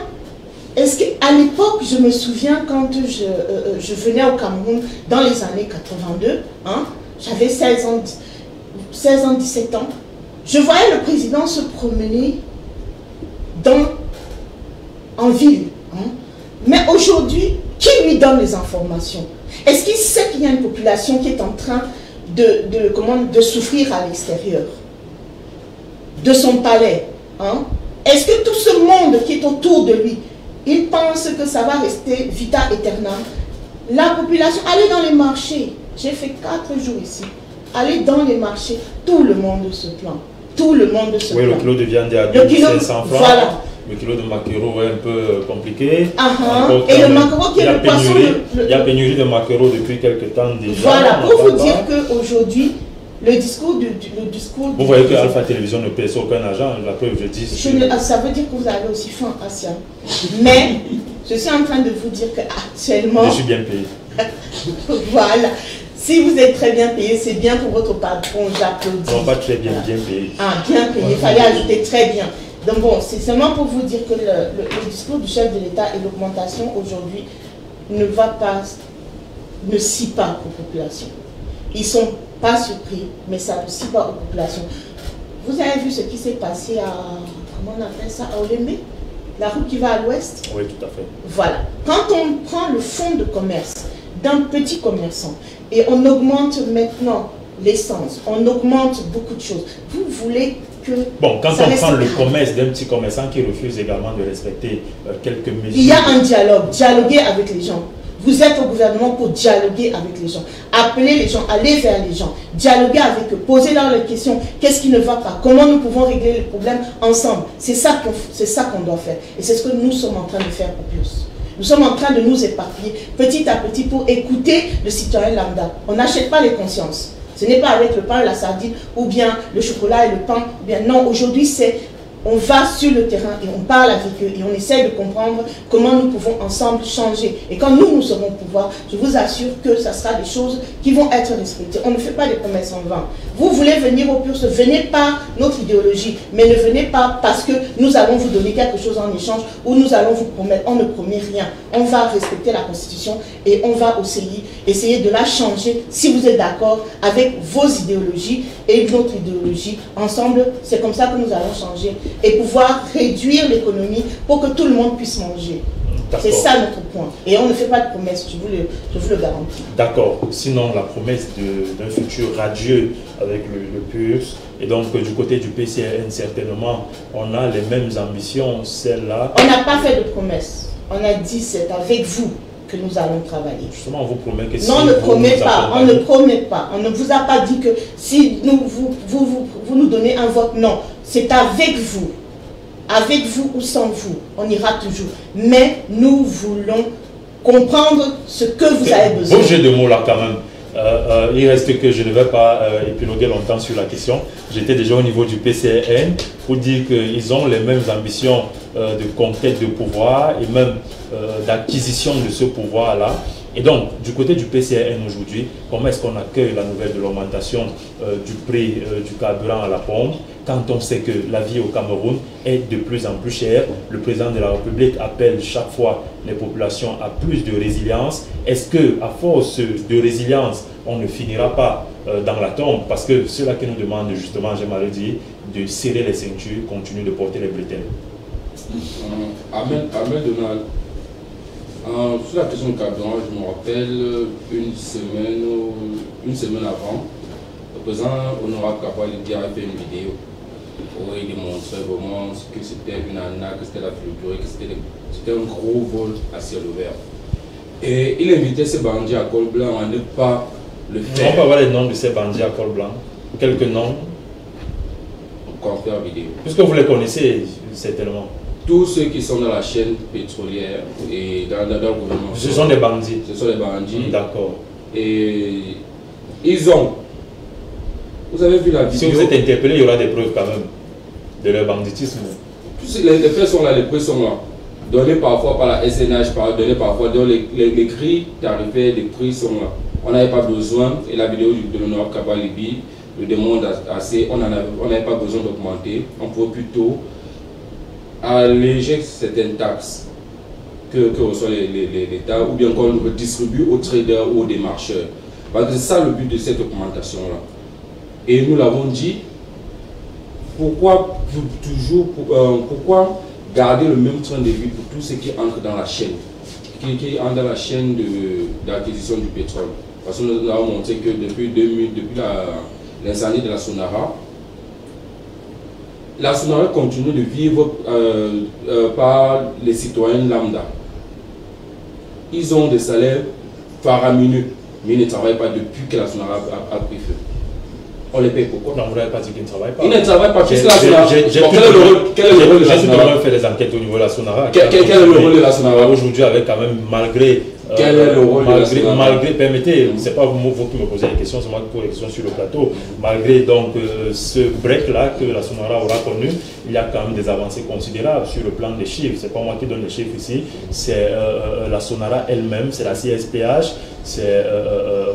Est-ce qu'à l'époque, je me souviens quand je venais au Cameroun dans les années 82, hein, j'avais 16 ans, 17 ans, je voyais le président se promener en ville. Hein. Mais aujourd'hui, qui lui donne les informations? Est-ce qu'il sait qu'il y a une population qui est en train de souffrir à l'extérieur de son palais, hein? Est-ce que tout ce monde qui est autour de lui, il pense que ça va rester vita aeternam? La population, allez dans les marchés. J'ai fait 4 jours ici. Allez dans les marchés. Tout le monde se plaint. Tout le monde se plaint.
Oui, le kilo de viande est à 2500 francs.
Voilà.
Le kilo de maquereau est un peu compliqué.
Et le maquereau qui est le poisson...
Il y a pénurie de maquereau depuis quelques temps déjà.
Voilà, pour vous dire qu'aujourd'hui, le discours...
Vous voyez que Alpha Télévision ne paie aucun argent, la preuve, je dis...
Ça veut dire que vous avez aussi faim, Asia. Mais, je suis en train de vous dire qu'actuellement...
Je suis bien payé.
Voilà. Si vous êtes très bien payé, c'est bien pour votre patron, j'applaudis.
Non, pas très bien, bien payé.
Ah, bien payé, il fallait ajouter très bien. Donc bon, c'est seulement pour vous dire que le discours du chef de l'État et l'augmentation aujourd'hui ne scie pas aux populations. Ils ne sont pas surpris, mais ça ne scie pas aux populations. Vous avez vu ce qui s'est passé à, comment on appelle ça, à Olembe, la route qui va à l'ouest?
Oui, tout à fait.
Voilà. Quand on prend le fonds de commerce d'un petit commerçant et on augmente maintenant l'essence, on augmente beaucoup de choses, vous voulez...
Bon, quand on prend le commerce d'un petit commerçant qui refuse également de respecter quelques mesures...
Il y a un dialogue, dialoguer avec les gens. Vous êtes au gouvernement pour dialoguer avec les gens. Appeler les gens, aller vers les gens, dialoguer avec eux, poser leurs les questions, qu'est-ce qui ne va pas, comment nous pouvons régler les problèmes ensemble. C'est ça qu'on doit faire. Et c'est ce que nous sommes en train de faire au plus. Nous sommes en train de nous éparpiller petit à petit pour écouter le citoyen lambda. On n'achète pas les consciences. Ce n'est pas avec le pain et la sardine, ou bien le chocolat et le pain. Ou bien non, aujourd'hui, c'est on va sur le terrain et on parle avec eux et on essaie de comprendre comment nous pouvons ensemble changer. Et quand nous serons au pouvoir, je vous assure que ça sera des choses qui vont être respectées. On ne fait pas des promesses en vain. Vous voulez venir au PURS, venez par notre idéologie, mais ne venez pas parce que nous allons vous donner quelque chose en échange ou nous allons vous promettre. On ne promet rien. On va respecter la Constitution et on va aussi essayer de la changer si vous êtes d'accord avec vos idéologies et notre idéologie. Ensemble, c'est comme ça que nous allons changer et pouvoir réduire l'économie pour que tout le monde puisse manger. C'est ça notre point. Et on ne fait pas de promesses, je vous le garantis.
D'accord. Sinon, la promesse d'un futur radieux avec le PURS, et donc du côté du PCRN, certainement, on a les mêmes ambitions, celles-là.
On n'a pas fait de promesses. On a dit c'est avec vous que nous allons travailler.
Justement, on vous promet que si
non, on ne promet pas. On ne promet pas. On ne vous a pas dit que si vous nous donnez un vote. Non, c'est avec vous. Avec vous ou sans vous, on ira toujours. Mais nous voulons comprendre ce que vous avez besoin.
Beau jeu de mots là quand même. Il reste que je ne vais pas épiloguer longtemps sur la question. J'étais déjà au niveau du PCRN pour dire qu'ils ont les mêmes ambitions de conquête de pouvoir et même d'acquisition de ce pouvoir-là. Et donc, du côté du PCRN aujourd'hui, comment est-ce qu'on accueille la nouvelle de l'augmentation du prix du carburant à la pompe quand on sait que la vie au Cameroun est de plus en plus chère? Le président de la République appelle chaque fois les populations à plus de résilience. Est-ce qu'à force de résilience, on ne finira pas dans la tombe, parce que ceux-là qui nous demandent justement, j'aimerais dire, de serrer les ceintures, continuent de porter les bretelles.
Amen, Donald. Sur la question du carburant, je me rappelle une semaine avant, le président honorable Kapal a fait une vidéo où il démontrait vraiment que c'était une arnaque, que c'était la fluorure, que c'était un gros vol à ciel ouvert. Et il invitait ces bandits à col blanc à ne pas le faire.
On peut avoir les noms de ces bandits à col blanc, quelques noms.
Confère vidéo.
Puisque vous les connaissez certainement.
Tous ceux qui sont dans la chaîne pétrolière et dans le gouvernement.
Ce sont des bandits.
Ce sont des bandits.
D'accord.
Et ils ont. Vous avez vu la vidéo.
Si vous êtes interpellé, il y aura des preuves quand même de leur banditisme.
Les faits sont là, les preuves sont là. Donnés parfois par la SNH, donnés parfois dans les grilles tarifaires, les prix sont là. On n'avait pas besoin, et la vidéo de l'honorable Kabalibi le démontre assez, on n'avait pas besoin d'augmenter, on pouvait plutôt alléger certaines taxes que reçoit l'État, ou bien qu'on redistribue aux traders ou aux démarcheurs. Parce que c'est ça le but de cette augmentation-là. Et nous l'avons dit, pourquoi garder le même train de vie pour tous ceux qui entrent dans la chaîne, qui entrent dans la chaîne d'acquisition du pétrole. Parce que nous avons montré que depuis l'incendie de la Sonara continue de vivre par les citoyens lambda. Ils ont des salaires faramineux, mais ils ne travaillent pas depuis que la Sonara a pris feu. On les paye pourquoi?
Non, vous n'avez pas dit qu'ils ne travaillent pas.
Ils ne travaillent pas puisque la
Sonara.
Quel est le rôle de la Sonara?
J'ai fait des enquêtes au niveau de la Sonara.
Quel est le rôle de la Sonara?
Aujourd'hui, avec quand même, malgré.
Quel est le rôle de la Sonara?
Permettez, c'est pas vous qui me posez les questions, c'est moi qui pose les questions sur le plateau. Malgré donc ce break-là que la Sonara aura connu, il y a quand même des avancées considérables sur le plan des chiffres. C'est pas moi qui donne les chiffres ici, c'est la Sonara elle-même, c'est la CSPH,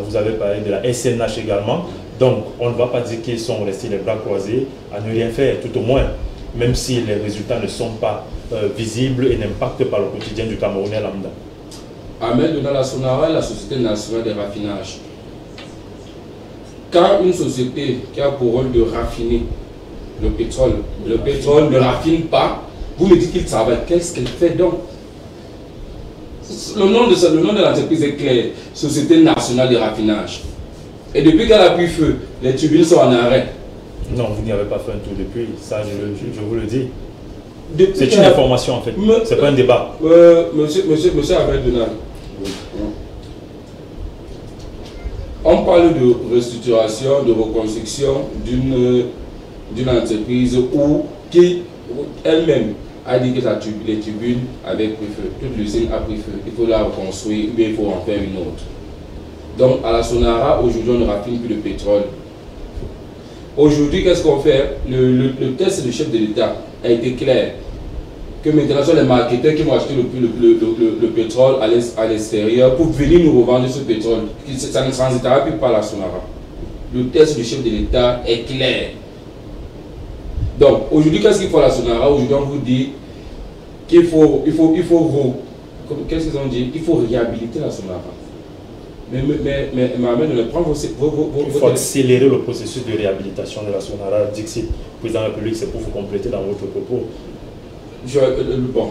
vous avez parlé de la SNH également. Donc, on ne va pas dire qu'ils sont restés les bras croisés à ne rien faire, tout au moins, même si les résultats ne sont pas visibles et n'impactent pas le quotidien du Camerounais lambda.
Ahmed, dans la Sonara, la Société nationale des raffinages. Quand une société qui a pour rôle de raffiner le pétrole ne raffine pas, vous me dites qu'il travaille, qu'est-ce qu'elle fait donc? Le nom de l'entreprise est clair, Société nationale des raffinages. Et depuis qu'elle a pris feu, les turbines sont en arrêt.
Non, vous n'y avez pas fait un tour depuis, ça je vous le dis. C'est une information en fait, c'est pas un débat.
Monsieur Abel Donald, on parle de restructuration, de reconstruction d'une entreprise qui elle-même a dit que les turbines avaient pris feu. Toute l'usine a pris feu, il faut la reconstruire ou bien il faut en faire une autre. Donc à la Sonara, aujourd'hui on ne raffine plus de pétrole. Aujourd'hui, qu'est-ce qu'on fait? Le test du chef de l'État a été clair. Que maintenant ce sont les marketeurs qui vont acheter le pétrole à l'extérieur pour venir nous revendre ce pétrole. Ça ne transitera plus par la Sonara. Le test du chef de l'État est clair. Donc aujourd'hui, qu'est-ce qu'il faut à la Sonara? Aujourd'hui, on vous dit qu'il faut qu'est-ce qu'ils ont dit? Il faut réhabiliter la Sonara. Mais
il faut accélérer le processus de réhabilitation de la Sonara. Dixit, président de la République, c'est pour vous compléter dans votre propos.
Bon,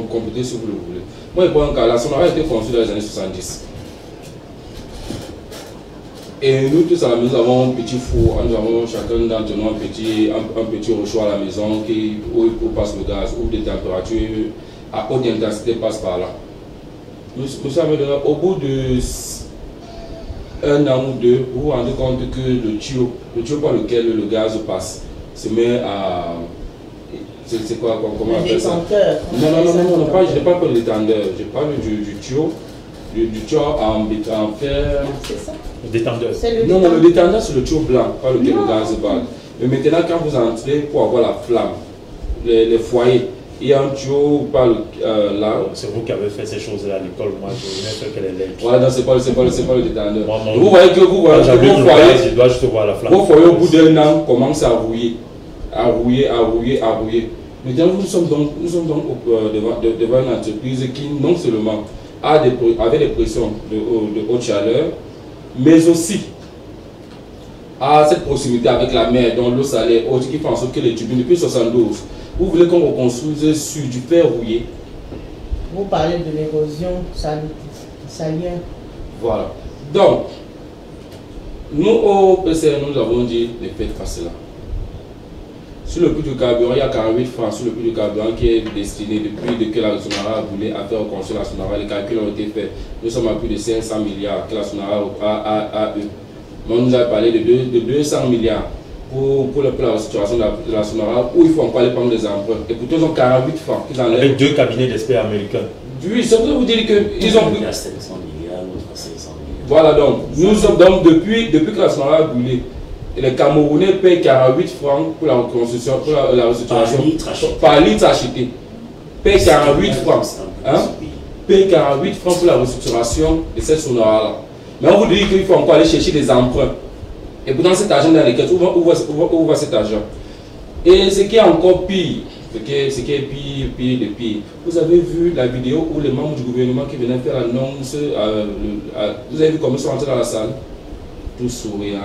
compléter si vous le voulez. Moi, je pense que la Sonara a été construite dans les années 70. Et nous tous à la maison, nous avons un petit four, nous avons chacun d'entre nous un petit rocher à la maison où passe le gaz, où des températures à haute intensité passent par là. Monsieur Amédona, au bout de un an ou deux, vous vous rendez compte que le tuyau par lequel le gaz passe se met à... C'est quoi, comment on appelle ça? Non, je n'ai pas parlé de détendeur, je parle du tuyau en fer.
C'est ça.
Le détendeur.
Non, le détendeur c'est le tuyau blanc, pas lequel le gaz passe. Mais maintenant, quand vous entrez pour avoir la flamme, les foyers, il y a un tuyau par là.
C'est vous qui avez fait ces choses-là à l'école, moi je venais faire qu'elle est.
Voilà, non, c'est pas le détendeur.
Vous voyez que vos foyers, je dois juste voir la flamme.
Vos foyers au bout d'un an commencent à rouiller. Maintenant, nous sommes donc devant une entreprise qui non seulement avait des pressions de haute chaleur, mais aussi à cette proximité avec la mer, dont l'eau salée, autre qui fait en sorte que les turbines, depuis 72, vous voulez qu'on reconstruise sur du fer rouillé.
Vous parlez de l'érosion salière.
Voilà. Donc, nous au PCR, nous avons dit ne faites pas cela. Sur le prix du carburant, il y a 48 francs sur le prix du carburant qui est destiné depuis que la Sonara a voulu faire reconstruire la Sonara. Les calculs ont été faits. Nous sommes à plus de 500 milliards que la Sonara a eu. On nous a parlé de 200 milliards pour la restructuration de la Sonara, où il faut encore aller prendre des emprunts. Et pourtant, ils ont 48 francs.
Avec 2 cabinets d'experts américains.
Oui, ça veut vous dire qu'ils ont...
Il y a 700 milliards, l'autre 500 milliards.
Voilà, donc, nous sommes donc, depuis que la Sonara a brûlé, les Camerounais payent 48 francs pour la reconstruction, pour la restructuration. Par litre acheté. Payent 48 francs. Hein? Payent 48 francs pour la restructuration de cette Sonara-là. Mais on vous dit qu'il faut encore aller chercher des emprunts. Et pourtant, cet argent dans les caisses, où va cet argent? Et ce qui est encore pire, ce qui est pire de pire, vous avez vu la vidéo où les membres du gouvernement qui venaient faire l'annonce, vous avez vu comment ils sont rentrés dans la salle? Tous souriants.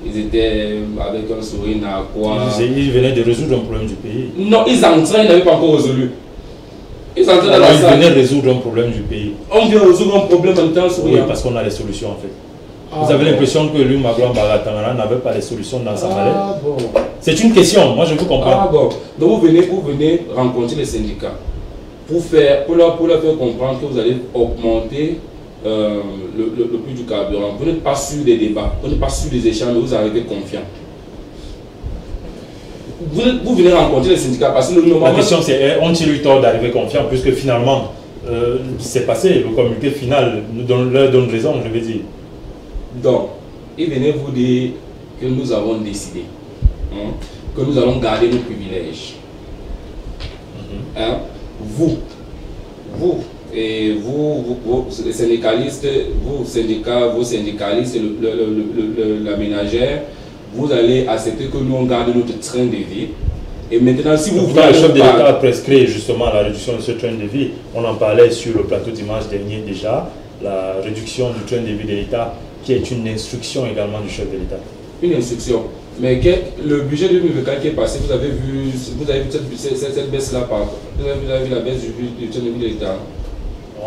Ils étaient avec un sourire narquois.
Ils venaient de résoudre un problème du pays.
Non, ils entraient, ils n'avaient pas encore résolu. Ils entraient dans la salle.
Ils venaient résoudre un problème du pays.
On vient résoudre un problème en temps souriant.
Oui, parce qu'on a les solutions en fait. Vous avez l'impression que lui, Magloire Baratangana, n'avait pas les solutions dans sa mallette.
Bon.
C'est une question, moi je vous comprends.
Ah bon. Donc vous venez rencontrer les syndicats pour leur faire comprendre que vous allez augmenter le prix du carburant. Vous n'êtes pas sûr des débats, vous n'êtes pas sûr des échanges, mais vous arrivez confiant. Vous venez rencontrer les syndicats parce que normalement...
La question c'est, ont-ils eu tort d'arriver confiant puisque finalement, c'est passé, le communiqué final leur donne raison, je vais dire.
Donc, ils venaient vous dire que nous avons décidé, hein, que nous allons garder nos privilèges. Hein? Vous, les syndicalistes, vos syndicalistes, la ménagère, vous allez accepter que nous on garde notre train de vie. Et maintenant, si vous
voulez... Le chef de l'État a prescrit justement la réduction de ce train de vie. On en parlait sur le plateau dimanche dernier déjà, la réduction du train de vie de l'État, qui est une instruction également du chef de l'État. Une instruction. Mais le budget de 2024 qui est passé, vous avez vu cette baisse-là, vous avez vu la baisse du train de vie de l'État.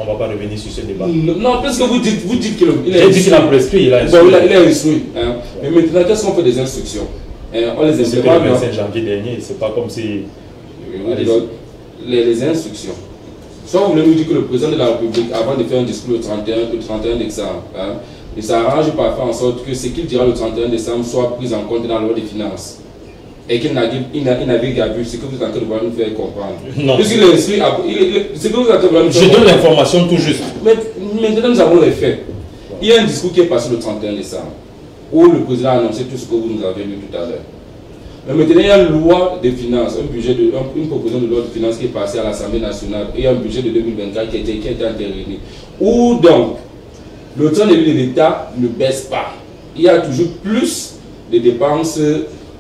On ne va pas revenir sur ce débat. Non, parce que vous dites qu'il a prescrit, il a instruit. Bon, il a instruit. Hein. Mais maintenant, qu'est-ce qu'on fait des instructions? On les implémente. Le 25 janvier dernier, c'est pas comme si... Les instructions. Soit vous voulez nous dire que le président de la République, avant de faire un discours le 31 décembre, hein, il s'arrange pour faire en sorte que ce qu'il dira le 31 décembre soit pris en compte dans la loi des finances. Et qu'il n'avait qu'à vu ce que vous êtes en train de vouloir nous faire comprendre. Non. Puisqu'il est inscrit, ce que vous êtes en train de vouloir nous faire comprendre. Je donne l'information tout juste. Mais maintenant, nous avons les faits. Il y a un discours qui est passé le 31 décembre, où le président a annoncé tout ce que vous nous avez lu tout à l'heure. Mais maintenant, il y a une loi des finances, une proposition de loi de finances qui est passée à l'Assemblée nationale, et un budget de 2024 qui a été entériné. Où donc, le train de vie de l'État ne baisse pas. Il y a toujours plus de dépenses,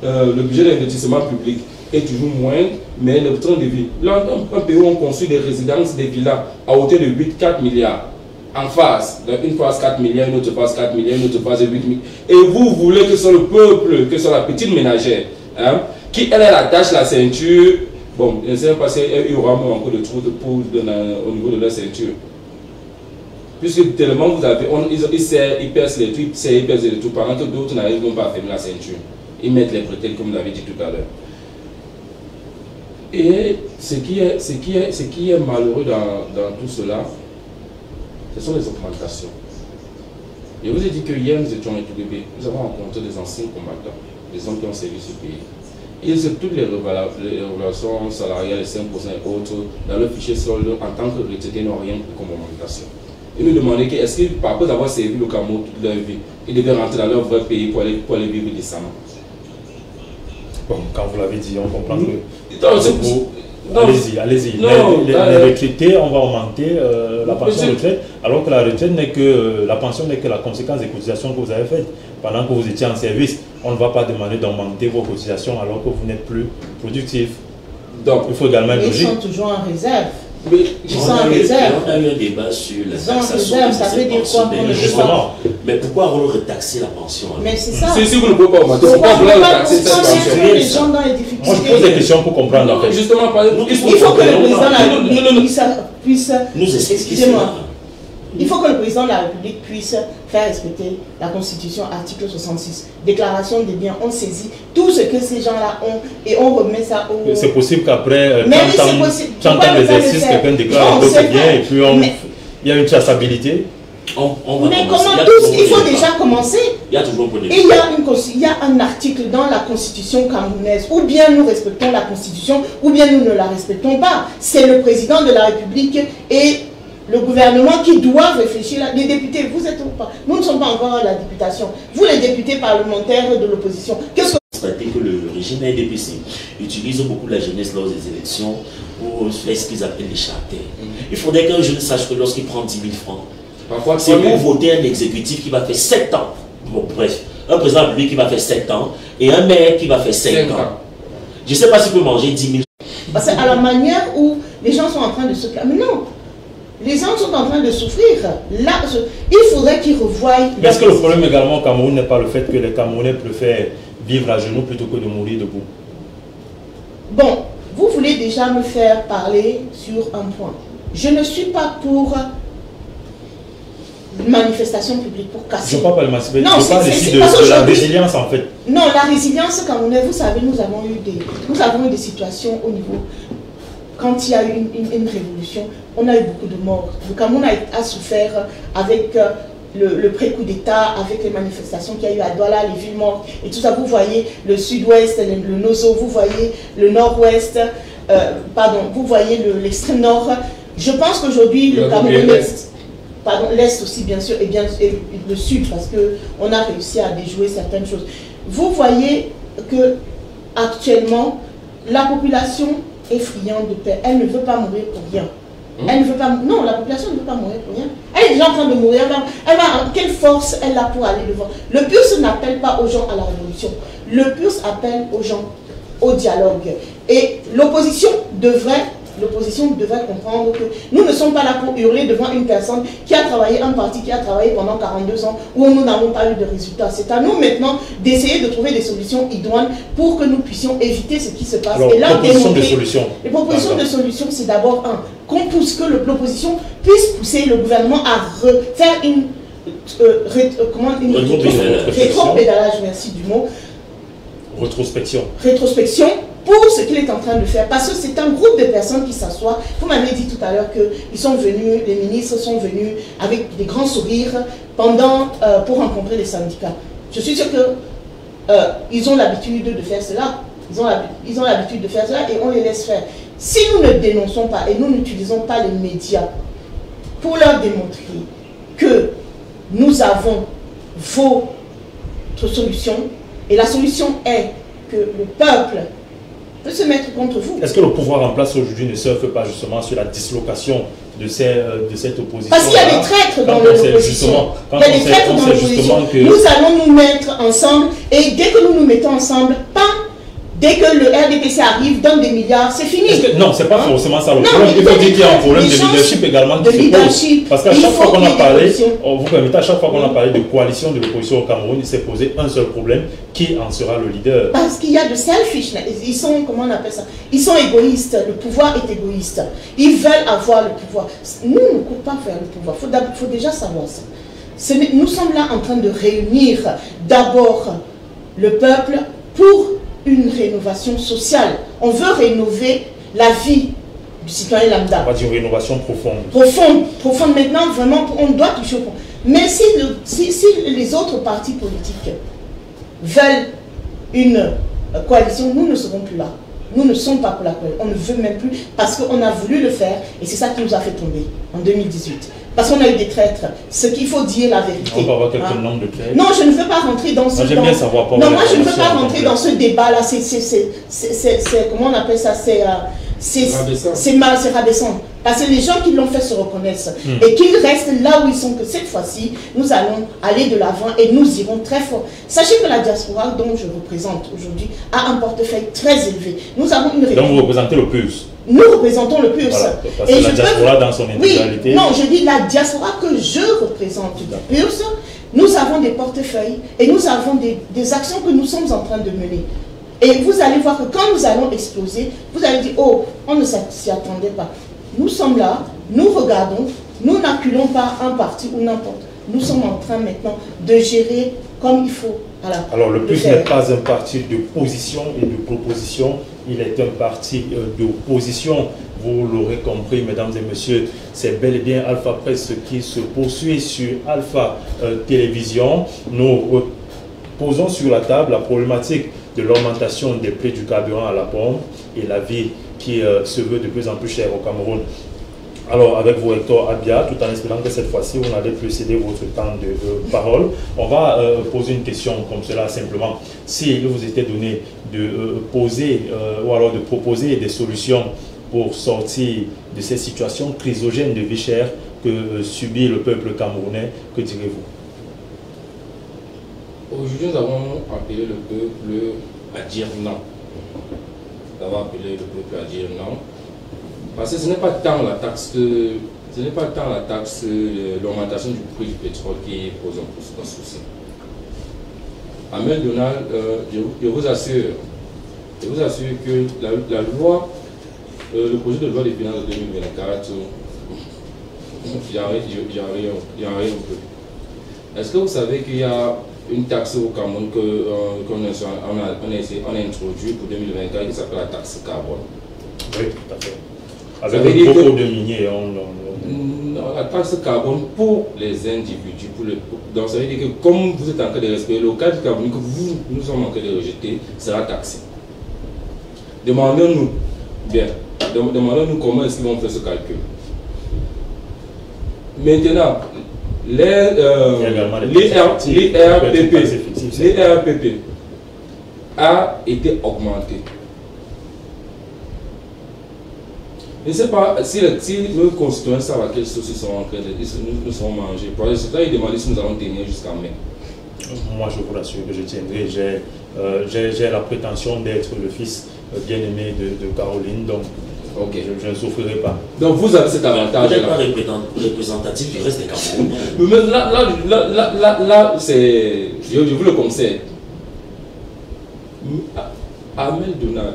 le budget d'investissement public est toujours moins, mais le train de vie. Là, un pays où on construit des résidences, des villas à hauteur de 4 milliards. En face, une phase 4 milliards, une autre phase 4 milliards, une autre phase de 8 milliards. Et vous voulez que ce soit le peuple, que ce soit la petite ménagère, hein, qui elle attache la ceinture. Bon, je ne sais pas s'il y aura encore de trous de poudre au niveau de la ceinture. Puisque tellement vous avez, ils percent les trucs, ils percent les trucs, pendant que d'autres n'arrivent même pas à fermer la ceinture. Ils mettent les bretelles comme vous l'avez dit tout à l'heure. Et ce qui est malheureux dans tout cela, ce sont les augmentations. Je vous ai dit que hier nous étions étudiés, nous avons rencontré des anciens combattants, des hommes qui ont servi ce pays. Ils ont toutes les révélations salariales, les 5% et autres, dans le fichier solde, en tant que retraités, n'ont rien pris comme augmentation. Ils nous demandaient que, est-ce qu'ils, par rapport à avoir servi le Cameroun toute leur vie, ils devaient rentrer dans leur vrai pays pour aller vivre décemment. Bon, quand vous l'avez dit, on comprend que... Allez-y. Les retraités, on va augmenter la pension de retraite, alors que la retraite n'est que... La pension n'est que la conséquence des cotisations que vous avez faites. Pendant que vous étiez en service, on ne va pas demander d'augmenter vos cotisations alors que vous n'êtes plus productif. Donc, il faut également être logique.
Ils sont toujours en réserve.
Mais
sans réserve.
On a eu un débat sur la taxation
réserve, ça veut dire quoi,
justement. Mais pourquoi on retaxer la pension?
Mais c'est ça.
Si vous ne pouvez pas augmenter, pourquoi vous voulez taxer cette pension?
Les gens dans les difficultés.
Moi, je pose des questions pour comprendre en fait.
Justement,
il faut que le président de la République puisse...
Nous expliquer.
Excusez-moi. Il faut que le président de la République puisse faire respecter la Constitution, article 66. Déclaration des biens, on saisit tout ce que ces gens-là ont et on remet ça au...
C'est possible qu'après
30 ans
d'exercice, quelqu'un déclare un peu ses biens et puis il y a une traçabilité.
Mais comment tous, il faut déjà commencer.
Il y a toujours un
et il y a un article dans la Constitution camerounaise. Ou bien nous respectons la Constitution, ou bien nous ne la respectons pas. C'est le président de la République et le gouvernement qui doit réfléchir. Les députés, vous êtes ou pas? Nous ne sommes pas encore à la députation. Vous, les députés parlementaires de l'opposition, qu'est-ce que...
Constater que le régime RDPC utilise beaucoup la jeunesse lors des élections pour faire ce qu'ils appellent les charters. Il faudrait qu'un jeune sache que lorsqu'il prend 10 000 francs, c'est pour voter un exécutif qui va faire 7 ans. Bon, bref, un président de la République qui va faire 7 ans et un maire qui va faire 5 ans. Je ne sais pas s'il peut manger 10 000.
Parce qu'à la manière où les gens sont en train de se calmer, non. Les gens sont en train de souffrir. Là, il faudrait qu'ils revoient...
Est-ce que le problème également au Cameroun n'est pas le fait que les Camerounais préfèrent vivre à genoux plutôt que de mourir debout?
Bon, vous voulez déjà me faire parler sur un point. Je ne suis pas pour une manifestation publique, pour casser.
Je ne parle pas de manifestation,
non,
je parle ici de la résilience en fait.
Non, la résilience camerounaise, vous savez, nous avons eu des situations au niveau... Quand il y a eu une révolution, on a eu beaucoup de morts. Le Cameroun a souffert avec le pré-coup d'État, avec les manifestations qu'il y a eu à Douala, les villes mortes et tout ça. Vous voyez le sud-ouest, le Nozo, vous voyez le nord-ouest, vous voyez l'extrême nord. Je pense qu'aujourd'hui, le Cameroun, l'est aussi bien sûr, et le sud, parce qu'on a réussi à déjouer certaines choses. Vous voyez que actuellement, la population est friande de paix. Elle ne veut pas mourir pour rien. Elle ne veut pas... Non, la population ne veut pas mourir pour rien. Elle est déjà en train de mourir. Quelle force elle a pour aller devant? Le PURS n'appelle pas aux gens à la révolution. Le PURS appelle aux gens au dialogue. Et l'opposition devrait comprendre que nous ne sommes pas là pour hurler devant une personne qui a travaillé, un parti qui a travaillé pendant 42 ans où nous n'avons pas eu de résultats. C'est à nous maintenant d'essayer de trouver des solutions idoines pour que nous puissions éviter ce qui se passe.
Alors,
et là,
de solutions.
Les propositions de solutions, c'est d'abord qu'on pousse, que l'opposition puisse pousser le gouvernement à faire une rétropédalage, merci du mot. Rétrospection pour ce qu'il est en train de faire. Parce que c'est un groupe de personnes qui s'assoient. Vous m'avez dit tout à l'heure qu'ils sont venus, les ministres sont venus avec des grands sourires pour rencontrer les syndicats. Je suis sûre qu'ils ont l'habitude de faire cela. Ils ont l'habitude de faire cela et on les laisse faire. Si nous ne dénonçons pas et nous n'utilisons pas les médias pour leur démontrer que nous avons votre solution, et la solution est que le peuple peut se mettre contre vous.
Est-ce que le pouvoir en place aujourd'hui ne surfe pas justement sur la dislocation de cette opposition?
Parce qu'il y a des traîtres dans l'opposition. Il y a des traîtres dans l'opposition. Nous allons nous mettre ensemble et dès que nous nous mettons ensemble, dès que le RDPC arrive, donne des milliards, c'est fini.
Non, c'est pas forcément ça le problème. Il faut dire qu'il y a un problème de leadership également qui se pose. Parce qu'à chaque fois qu'on a parlé, vous permettez, à chaque fois qu'on a parlé de coalition de l'opposition au Cameroun, il s'est posé un seul problème, qui en sera le leader?
Parce qu'il y a de selfishness. Ils sont, comment on appelle ça? Ils sont égoïstes. Le pouvoir est égoïste. Ils veulent avoir le pouvoir. Nous ne courons pas vers le pouvoir. Il faut déjà savoir ça. Nous sommes là en train de réunir d'abord le peuple pour une rénovation sociale. On veut rénover la vie du citoyen lambda.
On va dire une rénovation profonde.
Profonde maintenant, vraiment, on doit toucher au fond. Mais si les autres partis politiques veulent une coalition, nous ne serons plus là. Nous ne sommes pas pour la coalition. On ne veut même plus parce qu'on a voulu le faire et c'est ça qui nous a fait tomber en 2018. Parce qu'on a eu des traîtres. Ce qu'il faut dire la vérité.
On va avoir quelques noms de traîtres.
Non, je ne veux pas rentrer dans ce...
J'aime bien savoir.
Non, moi je ne veux pas rentrer dans ce débat-là. Comment on appelle ça? C'est rabaissant. Parce que les gens qui l'ont fait se reconnaissent. Et qu'ils restent là où ils sont, que cette fois-ci, nous allons aller de l'avant et nous irons très fort. Sachez que la diaspora dont je représente aujourd'hui a un portefeuille très élevé. Nous avons une
Donc vous représentez le PULS.
Nous représentons le PULS.
Voilà, parce que la diaspora dans son intégralité.
Oui, non, je dis la diaspora que je représente du PULS. Nous avons des portefeuilles et nous avons des actions que nous sommes en train de mener. Et vous allez voir que quand nous allons exploser, vous allez dire, oh, on ne s'y attendait pas. Nous sommes là, nous regardons, nous n'acculons pas un parti ou n'importe. Nous sommes en train maintenant de gérer comme il faut.
Alors le PULS n'est pas un parti de position et de proposition, il est un parti d'opposition. Vous l'aurez compris, mesdames et messieurs, c'est bel et bien Alpha Presse qui se poursuit sur Alpha Télévision. Nous posons sur la table la problématique de l'augmentation des prix du carburant à la pompe et la vie qui se veut de plus en plus chère au Cameroun. Alors, avec vous, Hector Abia, tout en espérant que cette fois-ci, vous n'allez plus céder votre temps de parole, on va poser une question comme cela simplement. S'il vous était donné de poser ou alors de proposer des solutions pour sortir de ces situations chrysogènes de vie chère que subit le peuple camerounais, que direz-vous?
Aujourd'hui, nous avons appelé le peuple à dire non. Nous avons appelé le peuple à dire non. Parce que ce n'est pas tant la taxe, l'augmentation du prix du pétrole qui pose un souci. Amel Donald, je vous assure que la loi, le projet de loi des finances de 2024, j'en arrive un peu. Est-ce que vous savez qu'il y a une taxe au Cameroun qu'on a introduite pour 2024 qui s'appelle la taxe carbone?
Oui, tout à fait. Avec beaucoup de miniers.
Non, la taxe carbone pour les individus. Donc ça veut dire que comme vous êtes en train de respecter le cadre carbone que nous sommes en train de rejeter, sera taxé. Demandons-nous comment est-ce qu'ils vont faire ce calcul. Maintenant, l'IRPP a été augmenté. Je ne sais pas si nos concitoyens savent à quelle sauce ils sont en train nous seront mangés. Pour l'instant, ils demandent si nous allons tenir jusqu'à mai.
Moi, je vous rassure que je tiendrai. J'ai la prétention d'être le fils bien-aimé de Caroline, donc okay. Je ne souffrirai pas.
Donc vous avez cet avantage.
Vous n'êtes pas représentatif du reste des Camerounais.
Mais là c'est. Je vous le conseille. Amel Donald.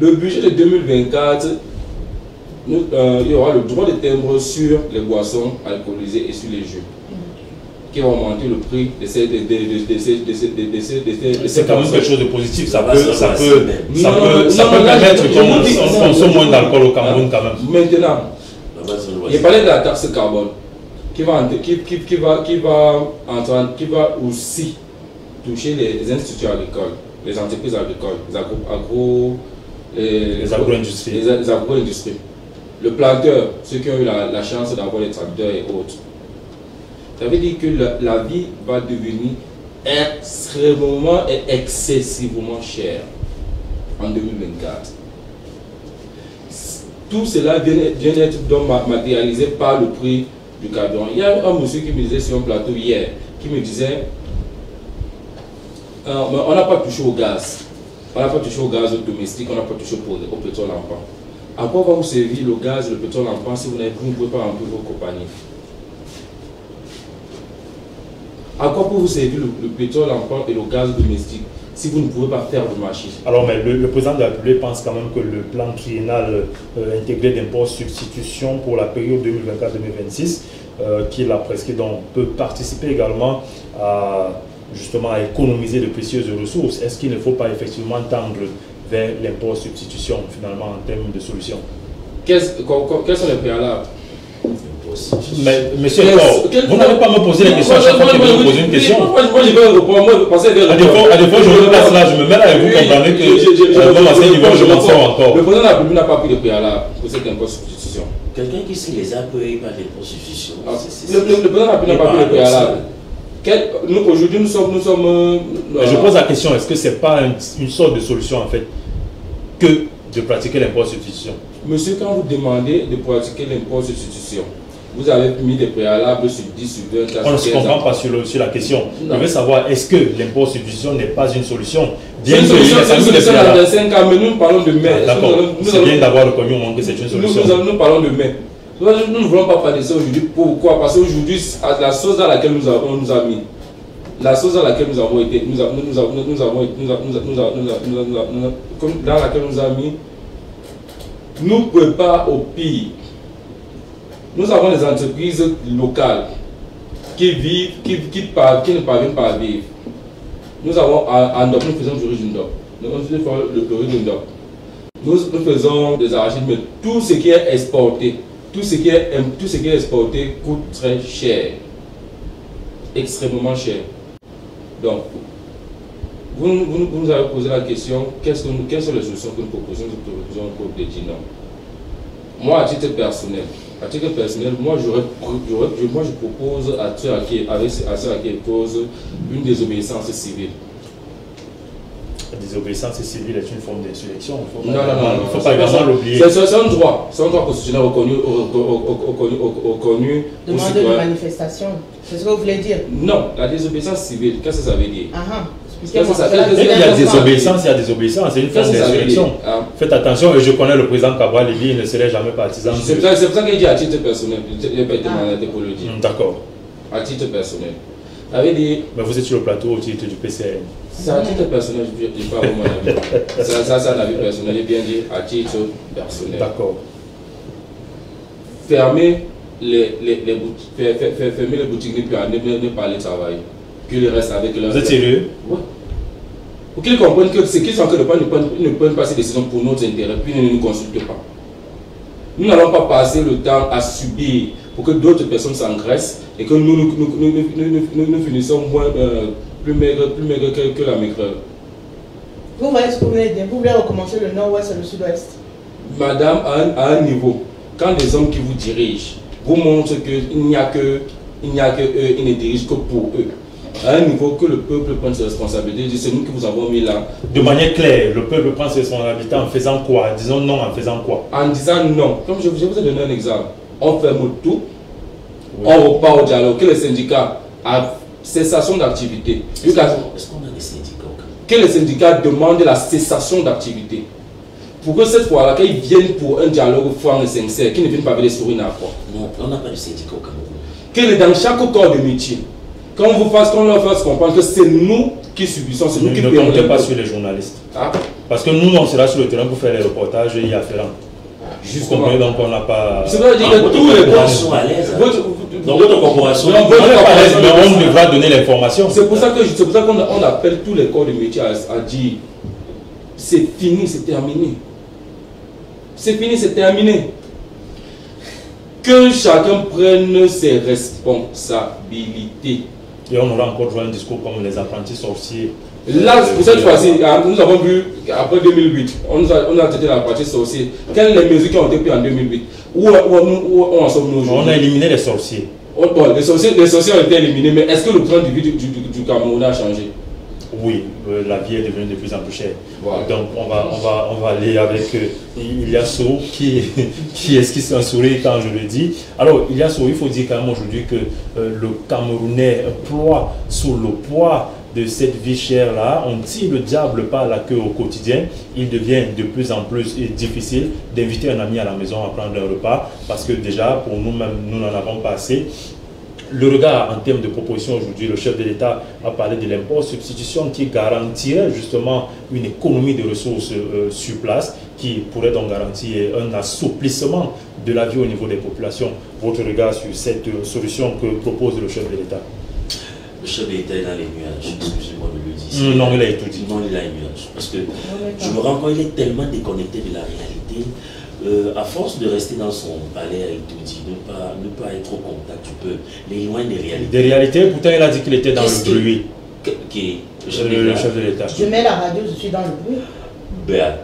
Le budget de 2024, il y aura le droit de timbre sur les boissons alcoolisées et sur les jeux, qui va augmenter le prix de ces
c'est quand même quelque chose de positif. Ça peut permettre qu'on consomme moins d'alcool au Cameroun quand même.
Maintenant, il parlait de la taxe carbone qui va aussi toucher les instituts agricoles, les entreprises agricoles, les agro-industries. Le planteur, ceux qui ont eu la chance d'avoir les tracteurs et autres. Ça veut dire que la vie va devenir extrêmement et excessivement chère en 2024. Tout cela vient d'être donc matérialisé par le prix du carburant. Il y a un monsieur qui me disait sur un plateau hier, qui me disait on n'a pas touché au gaz. On n'a pas touché au gaz domestique, on n'a pas touché au pétrole en pan. À quoi va vous servir le gaz et le pétrole en pan si vous ne pouvez pas remplir vos compagnies? À quoi peut vous servir le pétrole en pan et le gaz domestique si vous ne pouvez pas faire de marché? Alors,
mais le président de la République pense quand même que le plan triennal intégré d'impôt substitution pour la période 2024-2026 qu'il a prescrit, donc peut participer également à justement à économiser de précieuses ressources. Est-ce qu'il ne faut pas effectivement tendre vers l'impôt substitution finalement en termes de solution?
Quels sont les préalables?
Mais monsieur vous n'allez pas me poser la question à chaque fois que vous me posez une question.
Moi je vais répondre, moi je pensais que...
À défaut, je repasse là, je me mets là et vous comprenez que je m'en sors encore.
Le président de la République n'a pas pris de préalable pour cette impôt substitution.
Quelqu'un qui sait les appuyer par l'impôt substitution.
Le président de la République n'a pas pris de préalable. Aujourd'hui, nous sommes
je pose la question, est-ce que ce n'est pas une sorte de solution en fait que de pratiquer l'impôt substitution.
Monsieur, quand vous demandez de pratiquer l'impôt substitution, vous avez mis des préalables sur 10, sur 20,
on ne se comprend pas sur la question.
Non.
Je veux savoir, est-ce que l'impôt substitution n'est pas une solution?
C'est une solution dans 5 ans, mais nous parlons de mai.
D'accord, c'est bien d'avoir reconnu au moins que c'est une solution.
Nous parlons de mai. Nous ne voulons pas parler de ça aujourd'hui. Pourquoi? Parce qu'aujourd'hui, la sauce dans laquelle nous a mis, la sauce dans laquelle nous avons été, dans laquelle nous a mis, nous ne pouvons pas au pire. Nous avons des entreprises locales qui vivent, qui ne parviennent pas à vivre. Nous avons nous faisons du riz d'Indop. Nous faisons le riz d'Indop. Nous faisons des arachides, mais tout ce qui est exporté, tout ce qui est exporté coûte très cher, extrêmement cher. Donc, vous nous avez posé la question, quelles sont les solutions que nous proposons? Nous proposons pour dire non. Moi, à titre personnel, moi je propose à ceux à qui cause une désobéissance civile.
La désobéissance civile est une forme d'insurrection.
Non,
il ne faut pas également l'oublier.
C'est un droit constitutionnel reconnu
Demande de manifestation. C'est ce que vous voulez dire?
Non, la désobéissance civile, qu'est-ce que ça veut dire?
Il y a désobéissance, c'est une forme d'insurrection. Faites attention, et je connais le président Cabral, il ne serait jamais partisan.
C'est pour ça qu'il dit à titre personnel, il n'a pas été mandaté pour le dire.
D'accord.
À titre personnel. Mais
vous êtes sur le plateau au titre du PCN.
C'est à titre personnel, je ne dis pas mon avis. Ça, c'est un avis personnel, j'ai bien dit à titre personnel.
D'accord.
Fermer les boutiques, ne pas aller travailler. Qu'ils restent avec leur...
Vous êtes sérieux?
Oui. Pour qu'ils comprennent que ce qu'ils sont en train de prendre, ils ne prennent pas ces décisions pour notre intérêt, puis ils ne nous consultent pas. Nous n'allons pas passer le temps à subir pour que d'autres personnes s'engraissent et que nous finissons plus maigres que la maigreur.
Vous voyez ce que vous voulez dire? Vous voulez recommencer le nord-ouest et le sud-ouest?
Madame, à un niveau, quand les hommes qui vous dirigent vous montrent qu'il n'y a que eux, ils ne dirigent que pour eux. À un niveau que le peuple prenne ses responsabilités, c'est nous qui vous avons mis là.
De manière claire, le peuple prend ses responsabilités en faisant quoi? Disons non en faisant quoi?
En disant non. Comme je vous ai donné un exemple. On ferme tout, oui. On repart au dialogue, que les syndicats à cessation d'activité.
Est-ce qu'on a des syndicats?
Que les syndicats demandent la cessation d'activité. Pour que cette fois-là, qu'ils viennent pour un dialogue franc et sincère, qu'ils ne viennent pas avec les sourires à quoi.
Non, on n'a pas de syndicats au Cameroun.
Que dans chaque corps de métier, qu'on leur fasse comprendre que c'est nous qui subissons, c'est nous qui payons.
Ne comptez pas sur les journalistes. Parce que nous, on sera sur le terrain pour faire les reportages et y afférents. Justement, donc on n'a pas...
C'est vrai dire que tous les
corporations sont à l'aise. Dans votre corporation,
on devra donner l'information.
C'est pour ça qu'on appelle tous les corps de métier à dire c'est fini, c'est terminé. C'est fini, c'est terminé. Que chacun prenne ses responsabilités.
Et on aura encore joué un discours comme les apprentis sorciers.
Là, pour cette fois-ci, nous avons vu après 2008, on a traité l'apprenti sorcier. Quelles sont les mesures qui ont été prises en 2008? Où en sommes-nous aujourd'hui?
On a éliminé les sorciers.
Bon, les sorciers ont été éliminés, mais est-ce que le train de vie du Cameroun a changé?
Oui, la vie est devenue de plus en plus chère.
Voilà.
Donc on va aller avec Iliasso qui esquisse un sourire quand je le dis. Alors Iliasso, il faut dire quand même aujourd'hui que le Camerounais ploie sous le poids de cette vie chère là. On tire le diable par la queue au quotidien. Il devient de plus en plus difficile d'inviter un ami à la maison à prendre un repas parce que déjà pour nous-mêmes nous n'en avons pas assez. Le regard en termes de proposition aujourd'hui, le chef de l'État a parlé de l'impôt substitution qui garantirait justement une économie de ressources sur place, qui pourrait donc garantir un assouplissement de la vie au niveau des populations. Votre regard sur cette solution que propose le chef de l'État?
Le chef de l'État est dans les nuages, excusez-moi de le dire.
Non, il a tout dit.
Non, il a les nuages. Parce que je me rends compte qu'il est tellement déconnecté de la réalité. À force de rester dans son palais à Itoudi, ne pas être au contact du peuple, les loin des réalités.
Des réalités, pourtant il a dit qu'il était dans le bruit.
Qui
le chef de l'État.
Je mets la radio, je suis dans le bruit.
Ben,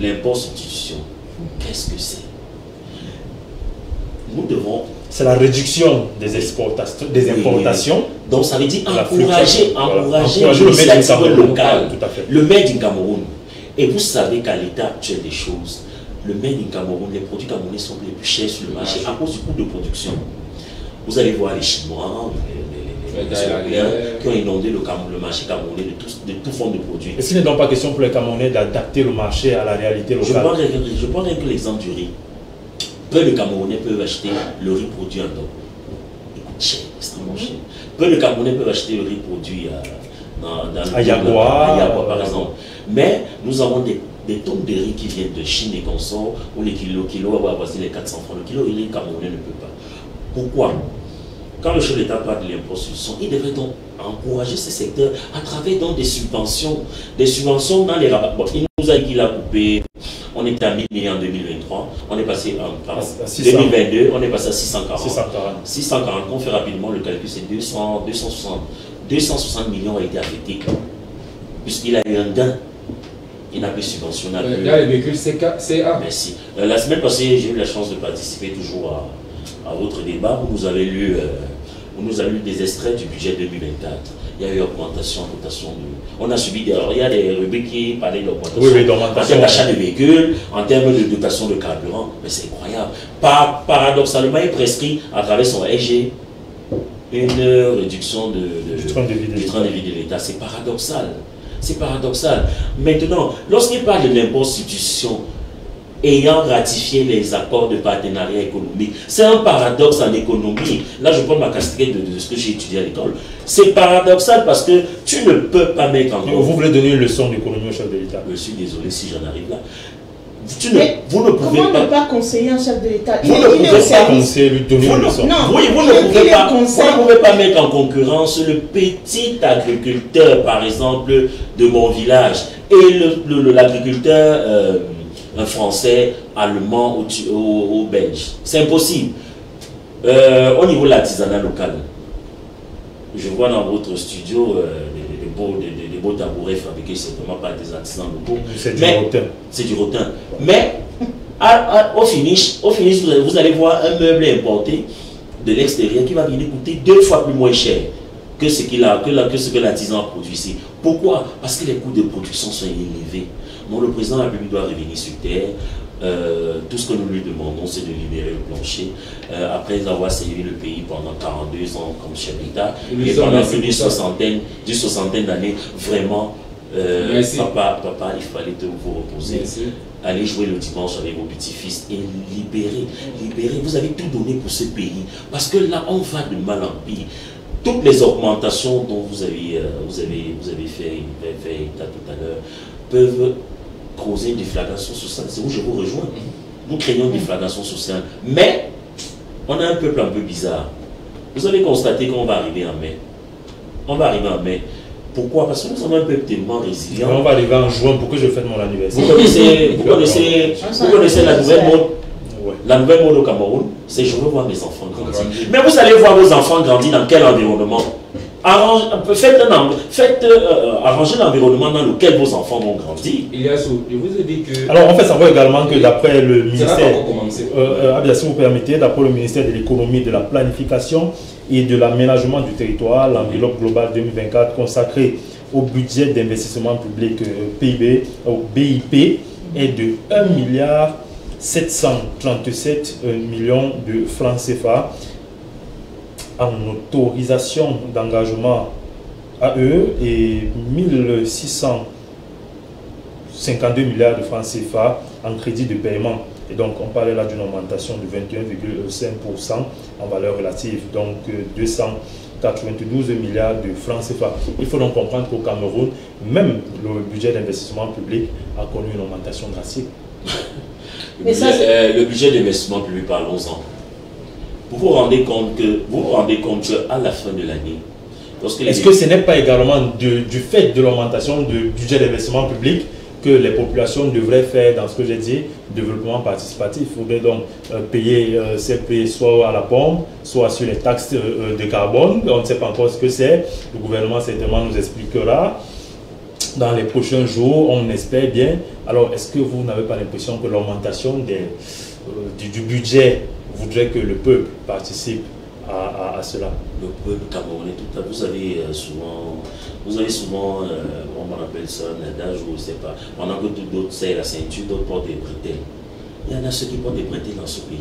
l'impôt substitution, qu'est-ce que c'est? Nous devons,
c'est la réduction des exportations, des importations.
Donc ça veut dire
encourager
l'initiative locale,
tout à fait.
Le Made in Cameroun. Et vous savez qu'à l'état actuel des choses, le Made in Cameroun, les produits camerounais sont les plus chers sur le marché à cause du coût de production. Vous allez voir les Chinois, les Européens qui ont inondé le marché camerounais de toute forme de produits.
Est-ce qu'il n'est donc pas question pour les Camerounais d'adapter le marché à la réalité locale?
Je prends un peu l'exemple du riz. Peu de Camerounais peuvent acheter le riz produit en Europe. Il coûte cher, extrêmement cher. Peu de Camerounais peuvent acheter le riz produit dans
à Yagua,
par exemple. Mais nous avons des tonnes de riz qui viennent de Chine et consorts, où les kilos va avoisiner les 400 francs. Le kilo, les Camerounais ne peut pas. Pourquoi? Quand le chef d'État parle de l'impôt sur le son, il devrait donc encourager ces secteurs à travers donc des subventions dans les rabats. Bon, il nous a dit qu'il a coupé, on était à 1000 millions en 2023, on est passé en 2022, on est passé à 640. 640, on fait rapidement le calcul, c'est 260 millions ont été affectés, puisqu'il a eu un gain. Il n'a plus subventionné.
Là, le véhicule CA.
Merci. La semaine passée, j'ai eu la chance de participer toujours à votre débat où nous avez lu des extraits du budget 2024. Il y a eu augmentation, dotation de... On a subi des... Alors, il y a des rubriques qui parlaient d'augmentation.
Oui,
en termes d'achat de véhicules, en termes de dotation de carburant. Mais c'est incroyable. Paradoxalement, il prescrit à travers son EG une réduction du train de vie de l'État. C'est paradoxal. C'est paradoxal. Maintenant, lorsqu'il parle de l'impostitution ayant ratifié les accords de partenariat économique, c'est un paradoxe en économie. Là, je prends ma casquette de ce que j'ai étudié à l'école. C'est paradoxal parce que tu ne peux pas mettre en cause.
Vous voulez donner une leçon d'économie au chef de l'État?
Je suis désolé si j'en arrive là.
Vous ne pouvez pas... Comment ne pas conseiller un chef de l'État?
Vous ne pouvez pas conseiller, lui donner une leçon.
Oui, vous ne pouvez pas mettre en concurrence le petit agriculteur, par exemple, de mon village et l'agriculteur un français, allemand ou belge. C'est impossible. Au niveau de l'artisanat local, je vois dans votre studio des beaux tabourets fabriqués certainement par des artisans locaux.
C'est du rotin.
C'est du rotin. Mais au finish, vous allez voir un meuble importé de l'extérieur qui va venir coûter 2 fois plus moins cher que ce que l'artisan a produit ici. Pourquoi? Parce que les coûts de production sont élevés. Donc le président de la République doit revenir sur terre. Tout ce que nous lui demandons, c'est de libérer le plancher. Après avoir servi le pays pendant 42 ans comme chef d'État, et pendant plus d'une soixantaine d'années, vraiment, papa, il fallait vous reposer. Merci. Allez jouer le dimanche avec vos petits-fils et libérer. Vous avez tout donné pour ce pays. Parce que là, on va de mal en pire. Toutes les augmentations dont vous avez fait état tout à l'heure peuvent causer une déflagration sociale. C'est où je vous rejoins. Nous craignons une déflagration sociale. Mais on a un peuple un peu bizarre. Vous avez constaté qu'on va arriver en mai. On va arriver en mai. Pourquoi? Parce que nous sommes un peuple tellement résilient.
On va arriver en juin pour que je fête mon anniversaire.
Vous connaissez la nouvelle mode? La nouvelle mode au Cameroun, c'est je veux voir mes enfants grandir. Mais vous allez voir vos enfants grandir dans quel environnement? Arrangez l'environnement dans lequel vos enfants vont grandir.
Je vous ai dit que...
Alors, on fait savoir également que d'après le ministère... si vous permettez, d'après le ministère de l'économie, de la planification et de l'aménagement du territoire, l'enveloppe globale 2024 consacrée au budget d'investissement public PIB, au BIP, est de 1,737 milliard de francs CFA. En autorisation d'engagement AE et 1652 milliards de francs CFA en crédit de paiement. Et donc, on parlait là d'une augmentation de 21,5% en valeur relative, donc 292 milliards de francs CFA. Il faut donc comprendre qu'au Cameroun, même le budget d'investissement public a connu une augmentation drastique.
Le budget d'investissement public, parlons-en. Vous vous rendez compte qu'à la fin de l'année,
est-ce que ce n'est pas également du fait de l'augmentation du budget d'investissement public que les populations devraient faire dans ce que j'ai dit, développement participatif? Il faudrait donc payer CP soit à la pompe, soit sur les taxes de carbone. On ne sait pas encore ce que c'est. Le gouvernement certainement nous expliquera dans les prochains jours, on espère bien. Alors, est-ce que vous n'avez pas l'impression que l'augmentation du budget voudrait que le peuple participe à cela.
Le peuple camerounais, tout à l'heure, vous avez souvent, on appelle ça un adage, ou je ne sais pas, pendant que d'autres serrent la ceinture, d'autres portent des bretelles. Il y en a ceux qui portent des bretelles dans ce pays.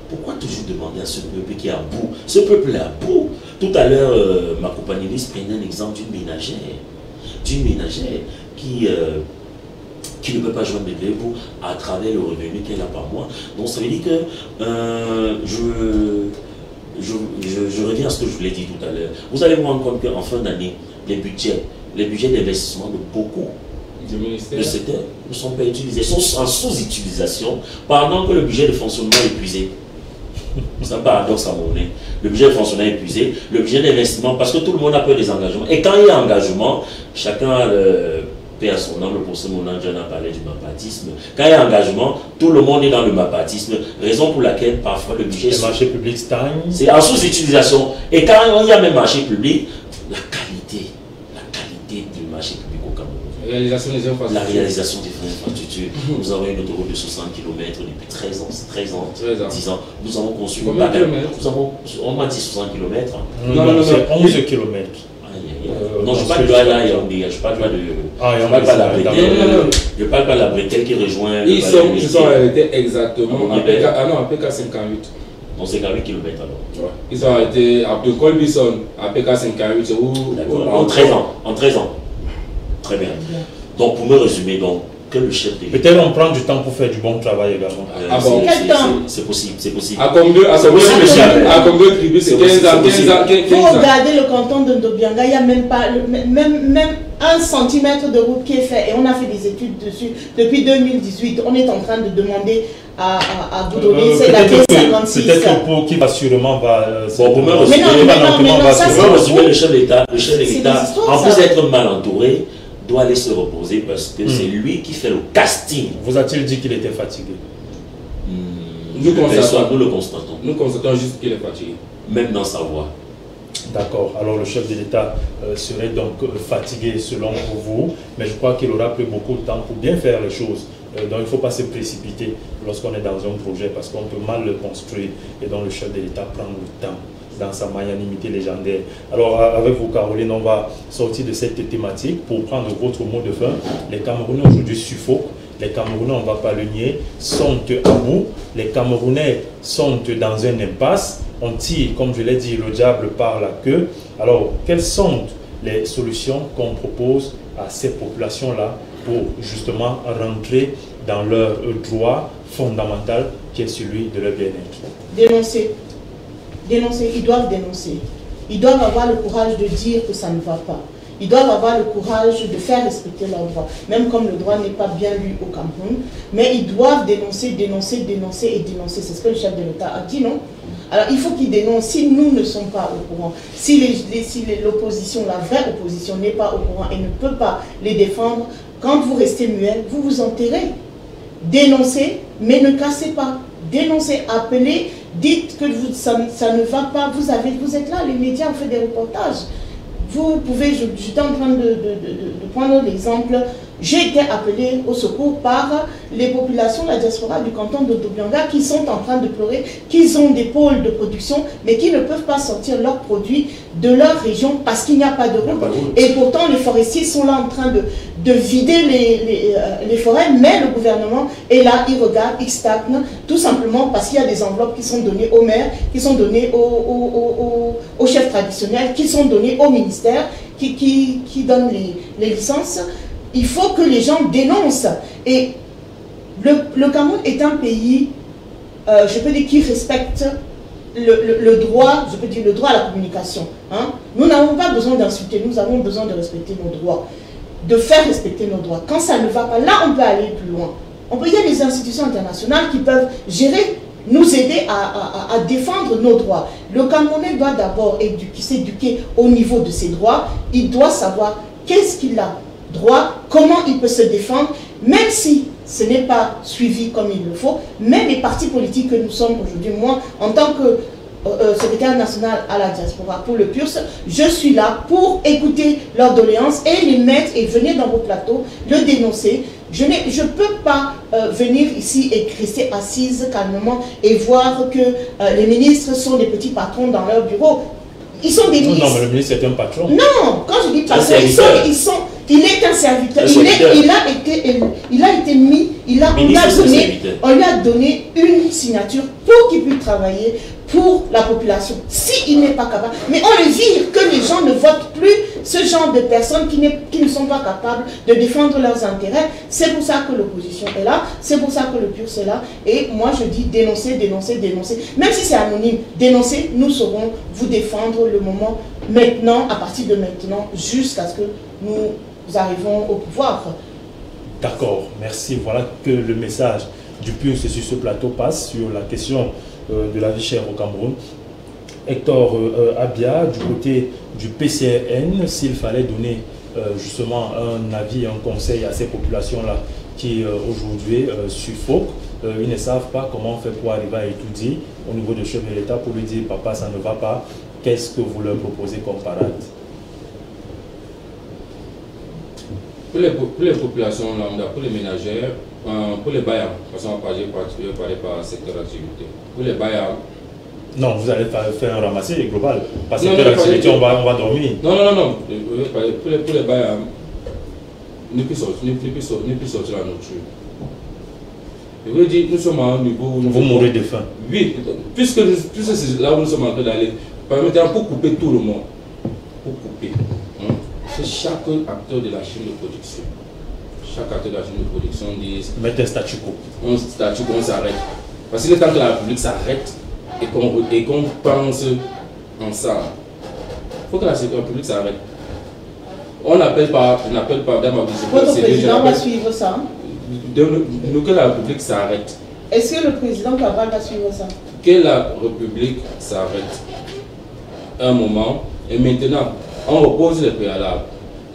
Pourquoi toujours demander à ce peuple qui est à bout? Ce peuple est à bout. Tout à l'heure, ma compagnonniste prenait un exemple d'une ménagère qui ne peut pas joindre les bouts à travers le revenu qu'elle a par mois. Donc ça veut dire que je reviens à ce que je vous l'ai dit tout à l'heure. Vous allez vous rendre compte qu'en fin d'année, les budgets d'investissement de beaucoup de secteurs ne sont pas utilisés, sont en sous-utilisation pendant que le budget de fonctionnement est épuisé. C'est un paradoxe à mon nez. Le budget de fonctionnement est épuisé, le budget d'investissement, parce que tout le monde a peur des engagements. Et quand il y a engagement, chacun paie à son âme. Le professeur Monandjan a parlé du mapatisme. Quand il y a engagement, tout le monde est dans le mapatisme. Raison pour laquelle parfois le budget...
Les marchés publics stagnent.
C'est en sous-utilisation. Et quand il y a même marché public, la qualité du marché public au Cameroun. La réalisation des infrastructures. Nous avons une autoroute de 60 km depuis 13 ans, 10 ans. Nous avons construit... On m'a dit 60 km.
Non, c'est 11 km.
Non, je ne parle pas de la Yaoundé, je ne parle pas de la bretelle. Je parle pas de la bretelle qui rejoint...
Ils sont arrêtés exactement à PK 58.
Donc c'est 48 km alors.
Ouais. Ils sont arrêtés de Colbison à PK 58.
En 13 ans. Très bien. Donc pour me résumer, donc, que le chef de
peut-être on prend du temps pour faire du bon travail également.
C'est possible, c'est possible.
À combien tribus? C'est 15 ans.
Il faut regarder le canton de Ndobianga, il n'y a même pas même 1 centimètre de route qui est fait et on a fait des études dessus depuis 2018. On est en train de demander à Boudonné, c'est la 56.
Peut-être pour qui sûrement va...
Bon, pour me résumer, le chef de l'État, en plus d'être mal entouré, doit aller se reposer parce que c'est lui qui fait le casting.
Vous a-t-il dit qu'il était fatigué?
Nous le constatons.
Nous constatons juste qu'il est fatigué.
Même dans sa voix.
D'accord. Alors le chef de l'État serait donc fatigué selon vous, mais je crois qu'il aura pris beaucoup de temps pour bien faire les choses. Donc il ne faut pas se précipiter lorsqu'on est dans un projet parce qu'on peut mal le construire et donc le chef de l'État prend le temps dans sa magnanimité légendaire. Alors avec vous Caroline, on va sortir de cette thématique pour prendre votre mot de fin. Les Camerounais aujourd'hui suffoquent, les Camerounais, on ne va pas le nier, sont à bout, les Camerounais sont dans un impasse, on tire, comme je l'ai dit, le diable par la queue. Alors quelles sont les solutions qu'on propose à ces populations-là pour justement rentrer dans leur droit fondamental qui est celui de leur bien-être?
Dénoncer, ils doivent dénoncer. Ils doivent avoir le courage de dire que ça ne va pas. Ils doivent avoir le courage de faire respecter leurs droits, même comme le droit n'est pas bien lu au Cameroun. Mais ils doivent dénoncer. C'est ce que le chef de l'État a dit, non? Alors il faut qu'ils dénoncent. Si nous ne sommes pas au courant, si l'opposition, la vraie opposition n'est pas au courant et ne peut pas les défendre, quand vous restez muet, vous vous enterrez. Dénoncez, mais ne cassez pas. Dénoncez, appelez, dites que ça ne va pas. Vous êtes là, les médias ont fait des reportages. Vous pouvez, j'étais en train de prendre l'exemple, j'ai été appelé au secours par les populations de la diaspora du canton de Ndobianga qui sont en train de pleurer, qu'ils ont des pôles de production, mais qui ne peuvent pas sortir leurs produits de leur région parce qu'il n'y a pas de route. Et pourtant, les forestiers sont là en train de vider les forêts, mais le gouvernement est là, il regarde, il stagne, tout simplement parce qu'il y a des enveloppes qui sont données aux maires, qui sont données aux chefs traditionnels, qui sont données au ministère, qui donnent les licences. Il faut que les gens dénoncent. Et le Cameroun est un pays, je peux dire, qui respecte le droit, je peux dire le droit à la communication. Hein. Nous n'avons pas besoin d'insulter, nous avons besoin de respecter nos droits, de faire respecter nos droits. Quand ça ne va pas, là on peut aller plus loin. Il y a des institutions internationales qui peuvent gérer, nous aider à défendre nos droits. Le Camerounais doit d'abord s'éduquer au niveau de ses droits. Il doit savoir qu'est-ce qu'il a droit, comment il peut se défendre, même si ce n'est pas suivi comme il le faut. Même les partis politiques que nous sommes aujourd'hui, moi, en tant que secrétaire national à la diaspora pour le PURS, je suis là pour écouter leurs doléances et les mettre et venir dans vos plateaux, le dénoncer, Je ne peux pas venir ici et rester assise calmement et voir que les ministres sont des petits patrons dans leur bureau. Ils sont des ministres.
Non, mais le ministre est un patron.
Non, quand je dis patron, il est un serviteur. Il a été mis, on lui a donné une signature pour qu'il puisse travailler pour la population. S'il n'est pas capable, mais on le vire que les gens ne votent plus ce genre de personnes qui ne sont pas capables de défendre leurs intérêts. C'est pour ça que l'opposition est là, c'est pour ça que le PURS est là. Et moi je dis dénoncer, dénoncer, dénoncer. Même si c'est anonyme, dénoncer, nous saurons vous défendre le moment maintenant, à partir de maintenant, jusqu'à ce que nous arrivons au pouvoir.
D'accord, merci. Voilà que le message du PURS sur ce plateau passe sur la question de la vie chère au Cameroun. Hector Abia, du côté du PCRN, s'il fallait donner justement un avis, un conseil à ces populations-là qui aujourd'hui suffoquent, ils ne savent pas comment faire pour arriver à étudier au niveau du chef de l'État pour lui dire « Papa, ça ne va pas, qu'est-ce que vous leur proposez comme parade ?»
Pour les populations lambda, pour les ménagères, pour les bailleurs, parce qu'on va parler par secteur d'activité. Pour les bailleurs.
Non, vous allez faire un ramassé global. Par secteur d'activité, on va dormir.
Non. Pour les bailleurs, ne plus sortir la nourriture. Je veux dire, nous sommes à un niveau où
vous mourrez de faim.
Oui, puisque c'est là où nous sommes en train d'aller, permettez-moi pour couper tout le monde. Pour couper. C'est chaque acteur de la chaîne de production. Chaque acteur de la chaîne de production dit...
Mettre un statu quo.
Un statu quo, on s'arrête. Parce que le temps que la République s'arrête et qu'on pense ensemble, il faut que la République s'arrête. On n'appelle pas dans ma vision.
Votre président va suivre ça?
Que la République s'arrête.
Est-ce que le président Cabral va suivre ça?
Que la République s'arrête. Un moment. Et maintenant, on repose les préalables.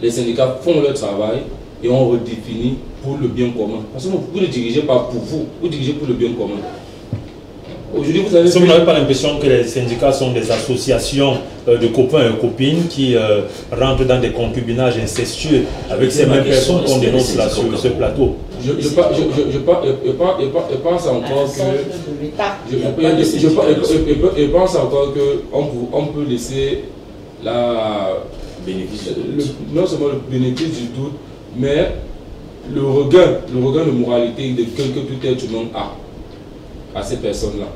Les syndicats font leur travail et on redéfinit pour le bien commun. Parce que vous ne dirigez pas pour vous, vous dirigez pour le bien commun. Aujourd'hui, vous avez...
Vous n'avez pas l'impression que les syndicats sont des associations de copains et copines qui rentrent dans des concubinages incestueux avec ces mêmes personnes qu'on dénonce là sur ce plateau?
Je pense encore que... Je pense encore qu'on peut laisser non seulement le bénéfice du doute, mais le regain de moralité de quelque tout être humain à ces personnes-là.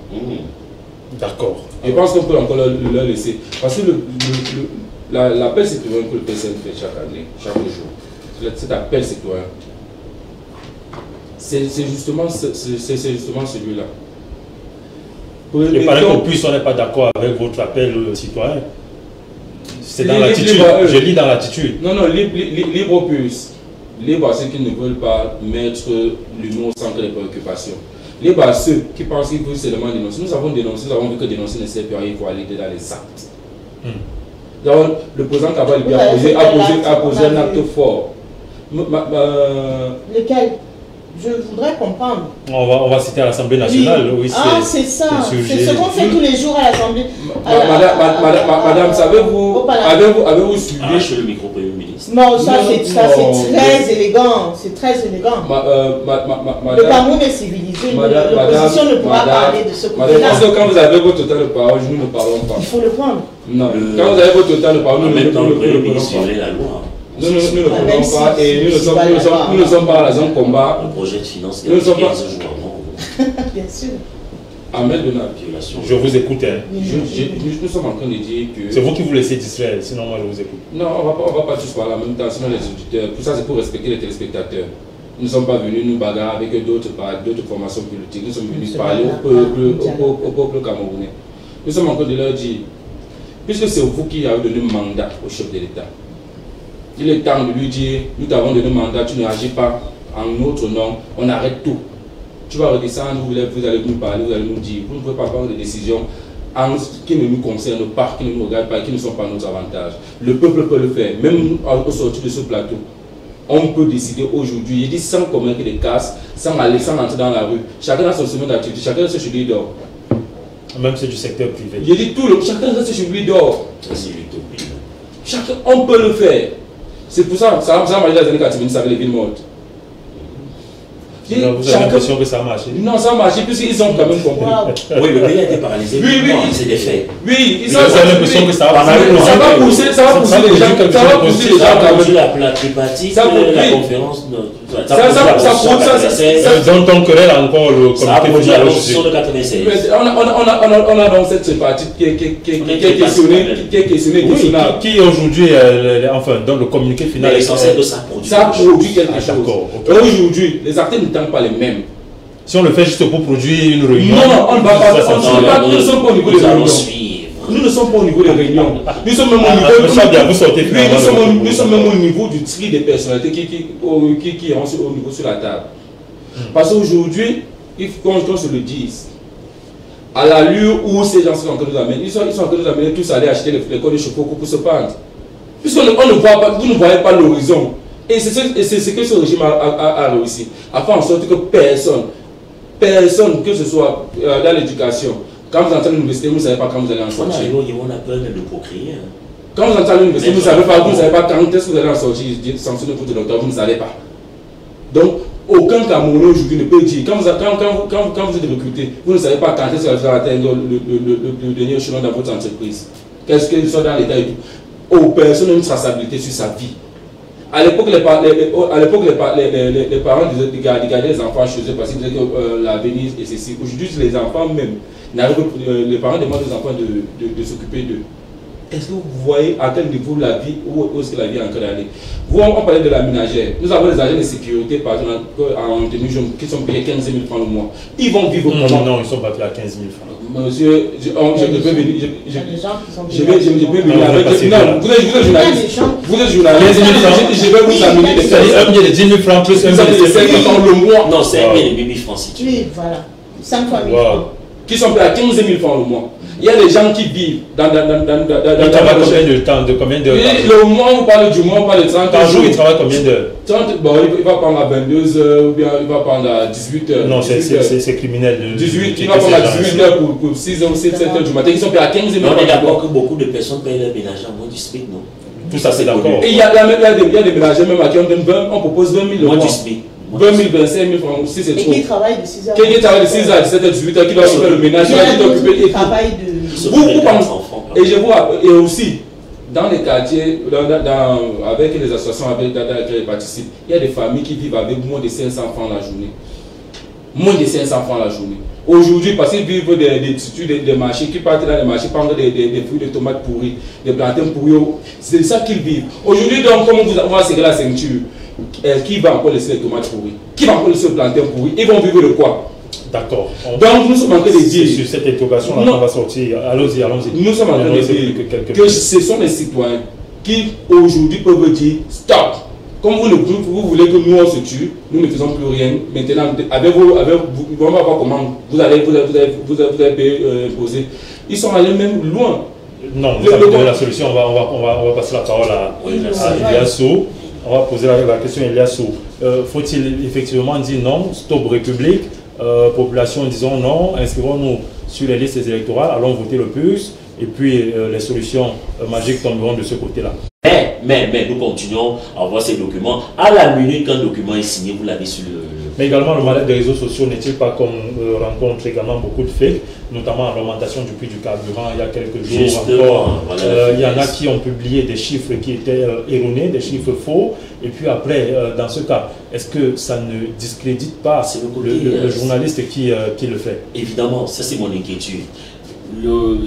D'accord.
Je pense qu'on peut encore leur laisser. Parce que l'appel citoyen que le PCN fait chaque année, chaque jour, cet appel citoyen, c'est justement celui-là.
Et par exemple, on n'est pas d'accord avec votre appel citoyen. C'est dans l'attitude, je lis dans l'attitude.
Non, libre au PURS. Libre à ceux qui ne veulent pas mettre l'humour au centre des préoccupations. Libre à ceux qui pensent qu'il faut seulement dénoncer. Nous avons dénoncé, nous avons vu que dénoncer ne sert plus à rien, il faut aller dans les actes. Donc, le président Cabral a posé un acte fort.
Lequel? Je voudrais comprendre.
On va citer à l'Assemblée nationale. Oui,
c'est ça. C'est ce qu'on fait tous les jours à l'Assemblée.
Madame, avez-vous suivi
le micro Premier ministre?
Non, ça c'est très élégant. C'est très élégant. Le Cameroun est civilisé. L'opposition ne pourra parler de ce côté-là.
Parce que quand vous avez votre temps de parole, nous ne parlons pas.
Il faut le prendre.
Non, quand vous avez votre temps de parole, nous ne parlons pas.
La loi.
Nous ne prenons pas et nous ne sommes pas à la zone combat.
Le projet de finance,
nous ne sommes pas.
Bien sûr.
Ahmed Donald,
je vous écoute.
Nous sommes en train de dire que...
C'est vous qui vous laissez distraire, sinon moi je vous écoute.
Non, on va pas tous parler en même temps, sinon les auditeurs. Pour ça, c'est pour respecter les téléspectateurs. Nous ne sommes pas venus nous bagarrer avec d'autres formations politiques. Nous sommes venus parler au peuple camerounais. Nous sommes en train de leur dire, puisque c'est vous qui avez donné mandat au chef de l'État, il est temps de lui dire, nous t'avons donné mandat, tu ne agis pas en notre nom, on arrête tout. Tu vas redescendre, vous allez nous parler, vous allez nous dire, vous ne pouvez pas prendre des décisions qui ne nous concernent pas, qui ne nous regardent pas, qui ne sont pas notre avantage. Le peuple peut le faire, même au sortir de ce plateau. On peut décider aujourd'hui, il dit sans commettre des casses, sans entrer dans la rue. Chacun a son chemin d'activité, chacun a ce chez lui dehors.
Même c'est du secteur privé.
Il dit chacun a ce chez lui dehors. Chacun, on peut le faire. C'est pour ça, ça m'a dit dans les années 80, ça avait les villes mortes.
Vous avez l'impression que ça a marché?
Non, ça a marché puisqu'ils ont quand même compris.
Wow.
Oui, le pays a été paralysé.
Oui,
c'est des faits.
Oui,
Vous avez l'impression que ça va
pousser les gens. Ça va pousser les gens quand même.
La tripartite,
Ça
la conférence.
Donc, querelle encore le comité final
de 96.
On a donc cette tripartite qui est questionnée.
Qui aujourd'hui, enfin, dans le communiqué final,
l'essentiel de ça produit.
Ça produit quelque chose. Aujourd'hui, les acteurs ne tentent pas les mêmes.
Si on le fait juste pour produire une réunion.
Non, on ne va pas. Nous ne sommes pas au niveau des réunions.
Nous
ne sommes pas au niveau des réunions. Nous sommes même au niveau. Nous sommes même au niveau du tri des personnalités qui sont au niveau sur la table. Parce qu'aujourd'hui, il faut qu'on se le dise. À l'allure où ces gens sont en train de nous amener, ils sont en train de nous amener tous à aller acheter les codes de chevaux pour se pendre. Puisqu'on ne voit pas, vous ne voyez pas l'horizon. Et c'est ce que ce régime a réussi. À faire en sorte que personne, que ce soit dans l'éducation, quand vous entrez à l'université, vous ne savez pas quand vous allez en sortir.
On a peur de procréer.
Quand vous entrez à l'université, vous ne savez pas quand est-ce que vous allez en sortir, sanctionner pour de docteur, vous ne savez pas. Donc, aucun Camerounais aujourd'hui ne peut dire, quand vous êtes recruté, vous ne savez pas quand est-ce que vous allez atteindre le dernier échelon dans votre entreprise. Qu'est-ce que soit dans l'état et tout. Personne n'a une traçabilité sur sa vie. À l'époque, les parents gardaient les enfants chez eux parce qu'ils disaient que l'avenir est ceci. Aujourd'hui, les enfants même, les parents demandent aux enfants de s'occuper d'eux. Est-ce que vous voyez à quel niveau la vie, où est-ce que la vie est en train d'aller? Vous, on parlait de la ménagère. Nous avons des agents de sécurité, par exemple, en tenue jaune, qui sont payés 15 000 francs le mois. Ils vont vivre comment?
Non, ils sont pas payés à 15 000 francs.
Monsieur, je peux venir. Je vais venir avec.
Non,
vous êtes journaliste. Vous êtes journaliste. Je vais vous amener des
personnes. Un billet de 10 000 francs plus un billet de 5 000 francs
le mois.
Non, c'est un billet de 8 000 francs.
Oui, voilà. 5 fois 1000 francs.
Qui sont payés à 15 000 francs le mois. Il y a des gens qui vivent dans
ils travaillent combien de temps? De combien d'heures?
Le mois, on parle du mois, on parle de 30
par jour.
jours.
Il travaille combien d'heures?
30, bon, il va prendre à 22 heures ou bien il va prendre à 18 heures.
Non, c'est criminel.
18, il va prendre à 18 heures pour 6 heures ou 7 heures du matin. Ils sont payés à 15 000 francs.
On est d'accord que beaucoup de personnes payent leur ménage à moins du SMIC, non?
Tout ça, c'est d'accord.
Et il y a des ménagers même à qui on propose 20 000 le mois.
Moins du SMIC.
20 000, 25 000 francs, si c'est trop.
Et qui travaille de 6 heures.
Qui travaille de 6 heures à 17 heures, 18 heures, qui doit faire le ménage, qui doit occuper
qui travaille de.
Et aussi, dans les quartiers, avec les associations dans lesquelles ils participent, il y a des familles qui vivent avec moins de 500 francs la journée. Moins de 500 francs la journée. Aujourd'hui, parce qu'ils vivent des marchés, qui partent dans les marchés, prendre des fruits, des tomates pourries, des plantains pourris, c'est ça qu'ils vivent. Aujourd'hui, donc, comment on va serrer la ceinture? Qui va encore laisser les tomates pourries? Qui va encore laisser le plantain pourri? Ils vont vivre de quoi?
D'accord.
Donc nous sommes en train de dire...
Sur cette interrogation, on va sortir. Allons-y.
Nous sommes en train de dire que ce sont les citoyens qui aujourd'hui peuvent dire stop. Comme vous voulez que nous on se tue, nous ne faisons plus rien. Maintenant, on va voir comment vous allez imposer. Ils sont allés même loin.
Non, vous avez donné la solution. On va passer la parole à Eliasso. On va poser la question à Eliasso. Faut-il effectivement dire non, stop République, population disons non, inscrivons-nous sur les listes électorales, allons voter le plus, et puis les solutions magiques tomberont de ce côté-là.
Mais nous continuons à voir ces documents. À la minute qu'un document est signé, vous l'avez sur le...
Mais également, le mal des réseaux sociaux n'est-il pas qu'on rencontre également beaucoup de faits, notamment l'augmentation du prix du carburant il y a quelques jours.
Justement,
encore. Il y en a qui ont publié des chiffres qui étaient erronés, des chiffres faux. Et puis après, dans ce cas, est-ce que ça ne discrédite pas le journaliste qui le fait?
Évidemment, ça c'est mon inquiétude.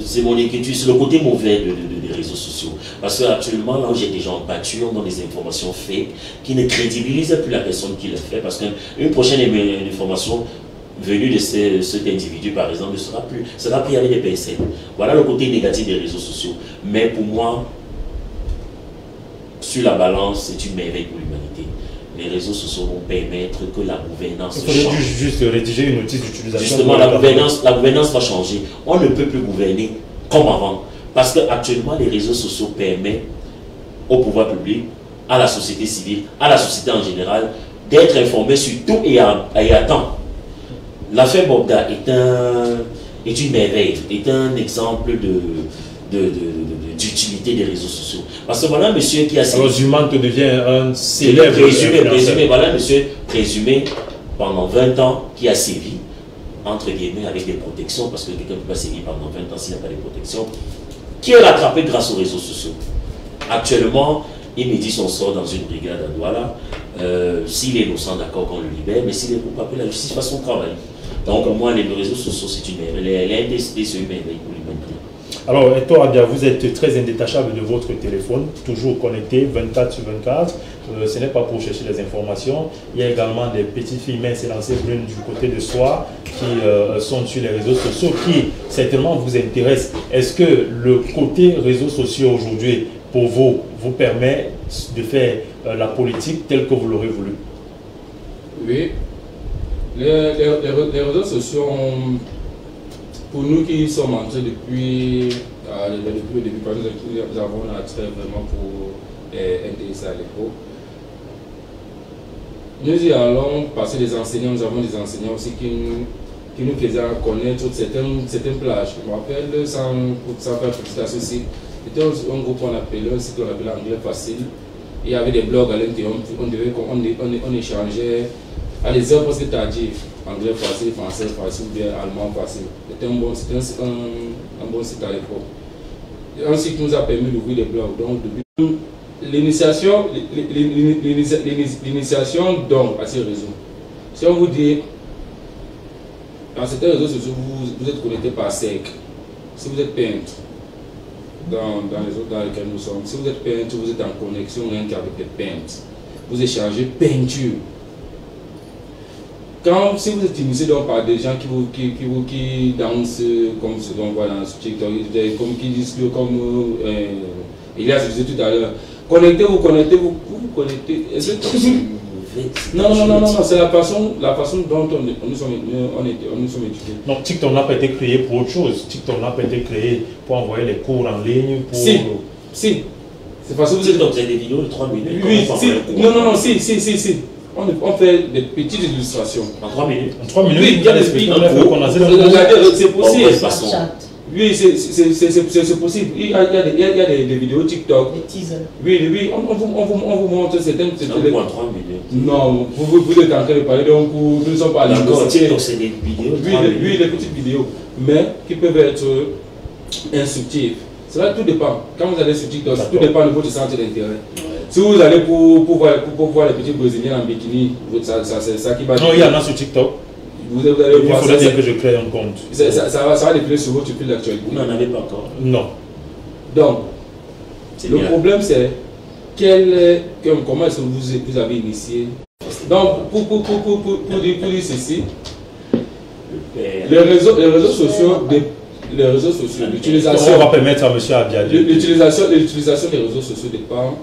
C'est mon inquiétude, c'est le côté mauvais des réseaux sociaux. Parce qu'actuellement, là, j'ai des gens battus dans des informations fake qui ne crédibilisent plus la personne qui le fait. Parce qu'une prochaine information venue de cet individu, par exemple, ne sera pris avec des pincettes. Voilà le côté négatif des réseaux sociaux. Mais pour moi, sur la balance, c'est une merveille pour l'humanité. Les réseaux sociaux vont permettre que la gouvernance change.
Il faudrait juste rédiger une notice d'utilisation.
Justement, la gouvernance va changer. On ne peut plus gouverner comme avant. Parce qu'actuellement, les réseaux sociaux permettent au pouvoir public, à la société civile, à la société en général, d'être informés sur tout et à temps. L'affaire Bogda est une merveille, est un exemple d'utilité des réseaux sociaux. Parce que voilà monsieur qui a...
Alors Zumante devient un célèbre...
Présumé, voilà monsieur présumé pendant 20 ans qui a sévi, entre guillemets, avec des protections, parce que quelqu'un ne peut pas sévir pendant 20 ans s'il n'y a pas de protection, qui est rattrapé grâce aux réseaux sociaux. Actuellement, il médit son sort dans une brigade à Douala. S'il est innocent, d'accord qu'on le libère, mais s'il est coupable, la justice fait son travail. Donc, pour moi, les réseaux sociaux, c'est une merveille. L'indécité, c'est une merveille pour l'humanité.
Alors, Hector Abia, vous êtes très indétachable de votre téléphone, toujours connecté 24 sur 24. Ce n'est pas pour chercher les informations. Il y a également des petites filles minces élancées brunes du côté de soi qui sont sur les réseaux sociaux, qui certainement vous intéressent. Est-ce que le côté réseaux sociaux aujourd'hui, pour vous, vous permet de faire la politique telle que vous l'aurez voulu?
Oui. Les réseaux sociaux ont, pour nous qui sommes entrés depuis le début, nous avons un attrait vraiment pour les NDS à l'époque. Nous y allons passer des enseignants, nous avons des enseignants aussi qui nous faisaient connaître certaines plages. Je me rappelle, sans faire publicité aussi, c'était un groupe qu'on appelait, un site qu'on appelait Anglais Facile. Il y avait des blogs à l'intérieur, on échangeait à des heures presque tardives, anglais facile, français facile, bien allemand facile. C'était un bon site à l'époque. Un site qui nous a permis d'ouvrir des blogs. Donc, depuis l'initiation donc à ces réseaux. Si on vous dit, dans certains réseaux sociaux, vous êtes connecté par SEC. Si vous êtes peintre, dans les autres dans lesquels nous sommes, si vous êtes peintre, vous êtes en connexion rien qu'avec des peintres. Vous échangez peinture. Si vous êtes initié donc par des gens qui dansent comme ce qu'on voit dans ce TikTok, qui disent que comme il a dit tout à l'heure, connectez-vous. Non, c'est la façon dont nous sommes éduqués.
Donc TikTok n'a pas été créé pour autre chose. TikTok n'a pas été créé pour envoyer les cours en ligne. Pour...
Si. C'est parce que vous
êtes des vidéos de 3 minutes.
Oui, si. On fait des petites illustrations.
En 3 minutes.
En 3 minutes.
Oui, il y a des speed. C'est possible. Oui, c'est possible. Il y a des vidéos TikTok.
Des teasers.
Oui, on vous montre certaines.
En 3 minutes.
Non, vous êtes en train de parler d'un cours, nous ne sommes pas à
d'accord, TikTok, c'est des vidéos.
Oui, des petites vidéos, mais qui peuvent être instructives. Cela tout dépend. Quand vous allez sur TikTok, tout dépend de votre centre d'intérêt. Si vous allez pour voir les petits Brésiliens en bikini, c'est ça qui va...
Non, il y en a sur TikTok.
Vous allez
il
voir
faudrait dire que je crée un compte.
Ça va défiler sur votre fil d'actualité.
Vous n'en avez pas encore.
Non.
Donc, le problème c'est comment est-ce que vous avez initié. Donc, pour dire ceci, les réseaux sociaux, l'utilisation...
On va permettre à M. Abia.
L'utilisation des réseaux sociaux dépend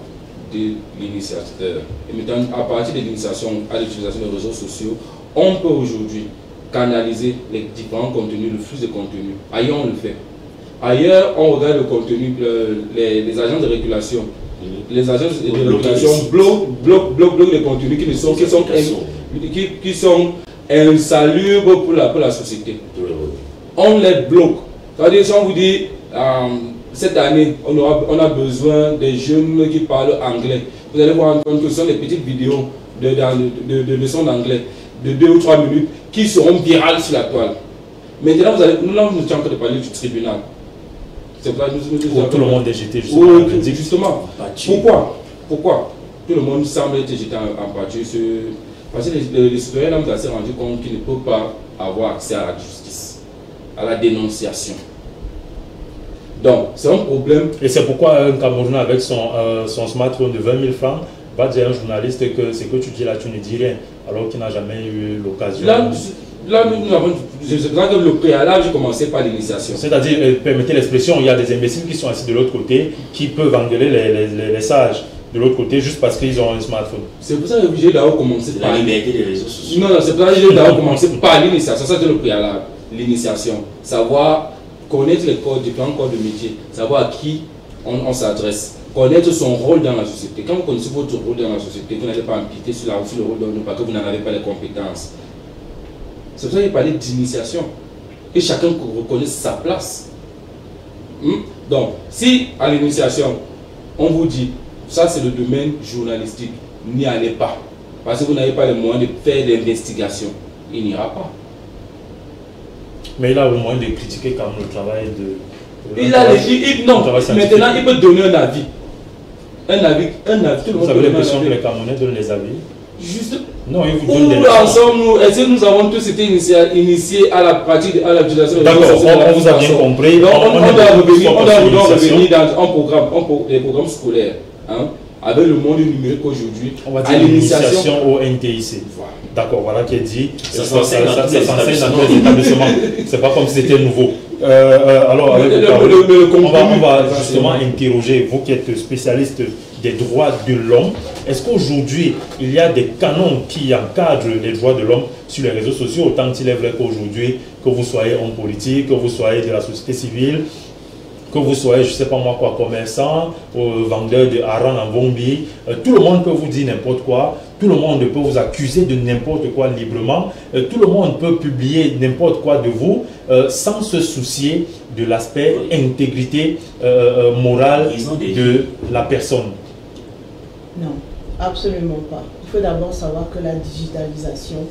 de l'initiateur. Et maintenant, à partir de l'initiation à l'utilisation des réseaux sociaux, on peut aujourd'hui canaliser les différents contenus, le flux de contenus. Ailleurs, on le fait. Ailleurs, on regarde le contenu, les agences de régulation. Les agences de régulation bloquent les contenus qui sont insalubres pour la société. On les bloque. C'est-à-dire, si on vous dit, cette année, on a besoin des jeunes qui parlent anglais. Vous allez voir que ce sont des petites vidéos de leçons d'anglais de 2 ou 3 minutes qui seront virales sur la toile. Maintenant, nous sommes en train de parler du tribunal. C'est vrai,
tout le monde est jeté
justement. Pourquoi tout le monde semble être jeté en pâture? Parce que les citoyens ont assez rendu compte qu'ils ne peuvent pas avoir accès à la justice, à la dénonciation. Donc, c'est un problème.
Et c'est pourquoi un Camerounais avec son smartphone de 20 000 francs va dire à un journaliste que ce que tu dis là, tu ne dis rien, alors qu'il n'a jamais eu l'occasion.
Là, nous avons, le préalable, j'ai commencé par l'initiation.
C'est-à-dire, permettez l'expression, il y a des imbéciles qui sont assis de l'autre côté, qui peuvent engueuler les sages de l'autre côté juste parce qu'ils ont un smartphone.
C'est pour ça que j'ai d'abord commencé par
la liberté des réseaux sociaux.
Non, c'est pour ça que j'ai d'abord commencé par l'initiation. Ça, c'est le préalable. L'initiation. Savoir connaître les différents corps de métier, savoir à qui on s'adresse, connaître son rôle dans la société. Quand vous connaissez votre rôle dans la société, vous n'allez pas impliquer sur le rôle d'un autre parce que vous n'en avez pas les compétences. C'est pour ça qu'il parlait d'initiation. Et chacun reconnaît sa place. Donc, si à l'initiation, on vous dit, ça c'est le domaine journalistique, n'y allez pas. parce que vous n'avez pas les moyens de faire l'investigation, il n'ira pas.
Mais il a le moyen de critiquer quand même le travail de...
Non, maintenant il peut donner un avis. Un avis,
vous avez l'impression que les Camerounais donnent les avis?
Juste.
Non, ils vous donnent des
avis. Est-ce que nous avons tous été initiés à la pratique, à l'utilisation de
D'accord, on vous a bien compris.
Donc, on doit revenir dans un programme scolaire. Hein, avec le monde numérique aujourd'hui,
on va dire l'initiation au NTIC. D'accord, voilà qui est dit. Ça s'enseigne dans tous les établissements. C'est pas comme si c'était nouveau. Alors, avec on va justement interroger, vous qui êtes spécialiste des droits de l'homme. Est-ce qu'aujourd'hui, il y a des canons qui encadrent les droits de l'homme sur les réseaux sociaux, autant qu'il est vrai qu'aujourd'hui, que vous soyez homme politique, que vous soyez de la société civile, que vous soyez, je ne sais pas moi quoi, commerçant, vendeur de haran en Bombi, tout le monde peut vous dire n'importe quoi, tout le monde peut vous accuser de n'importe quoi librement, tout le monde peut publier n'importe quoi de vous sans se soucier de l'aspect intégrité morale de la personne.
Non, absolument pas. Il faut d'abord savoir que la digitalisation,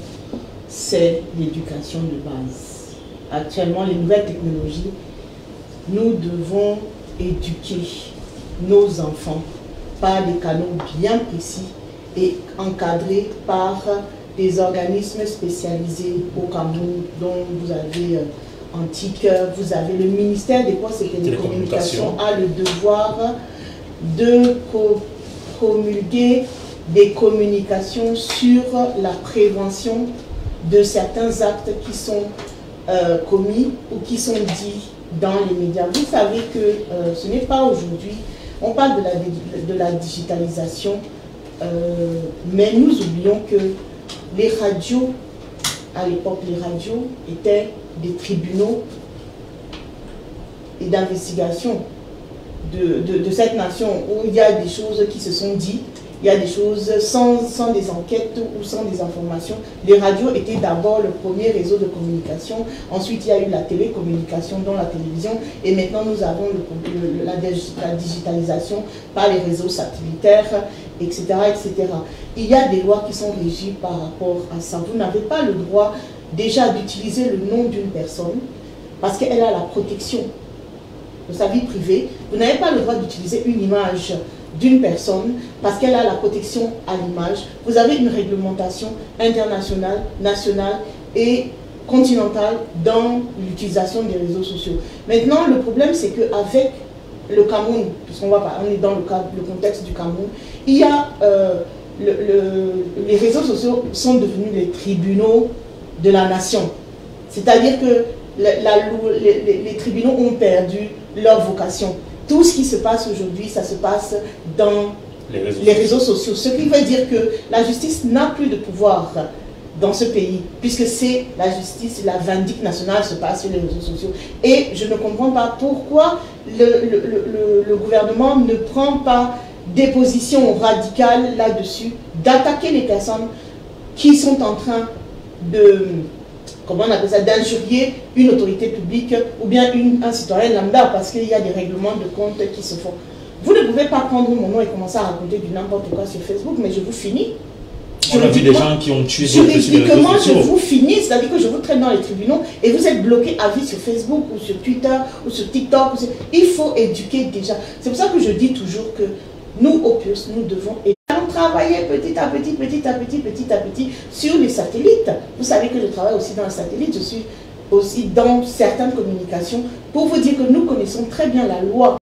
c'est l'éducation de base. Actuellement, les nouvelles technologies, nous devons éduquer nos enfants par des canaux bien précis et encadrés par des organismes spécialisés au Cameroun, dont vous avez Antique, vous avez le ministère des Postes et Télécommunications a le devoir de promulguer des communications sur la prévention de certains actes qui sont commis ou qui sont dits dans les médias. Vous savez que ce n'est pas aujourd'hui, on parle de la digitalisation, mais nous oublions que les radios, à l'époque, les radios étaient des tribunaux et d'investigation de cette nation où il y a des choses qui se sont dites, il y a des choses sans des enquêtes ou sans des informations. Les radios étaient d'abord le premier réseau de communication, ensuite il y a eu la télécommunication, dont la télévision, et maintenant nous avons la digitalisation par les réseaux satellitaires, etc., etc. Il y a des lois qui sont régies par rapport à ça. Vous n'avez pas le droit déjà d'utiliser le nom d'une personne parce qu'elle a la protection de sa vie privée. Vous n'avez pas le droit d'utiliser une image d'une personne parce qu'elle a la protection à l'image. Vous avez une réglementation internationale, nationale et continentale dans l'utilisation des réseaux sociaux. Maintenant, le problème, c'est qu'avec le Cameroun, puisqu'on est dans le contexte du Cameroun, il y a les réseaux sociaux sont devenus les tribunaux de la nation. C'est-à-dire que les tribunaux ont perdu leur vocation. Tout ce qui se passe aujourd'hui, ça se passe dans les réseaux sociaux. Ce qui veut dire que la justice n'a plus de pouvoir dans ce pays, puisque c'est la justice, la vindicte nationale se passe sur les réseaux sociaux. Et je ne comprends pas pourquoi le gouvernement ne prend pas des positions radicales là-dessus, d'attaquer les personnes qui sont en train de, comment on appelle ça, d'injurier une autorité publique ou bien un citoyen lambda, parce qu'il y a des règlements de compte qui se font. Vous ne pouvez pas prendre mon nom et commencer à raconter du n'importe quoi sur Facebook, mais je vous finis.
On a vu des gens qui ont tué
juridiquement, je vous finis, c'est-à-dire que je vous traîne dans les tribunaux et vous êtes bloqué à vie sur Facebook ou sur Twitter ou sur TikTok. Il faut éduquer déjà. C'est pour ça que je dis toujours que nous, au PUS, nous devons travailler petit à petit sur les satellites. Vous savez que je travaille aussi dans les satellites, je suis aussi dans certaines communications pour vous dire que nous connaissons très bien la loi.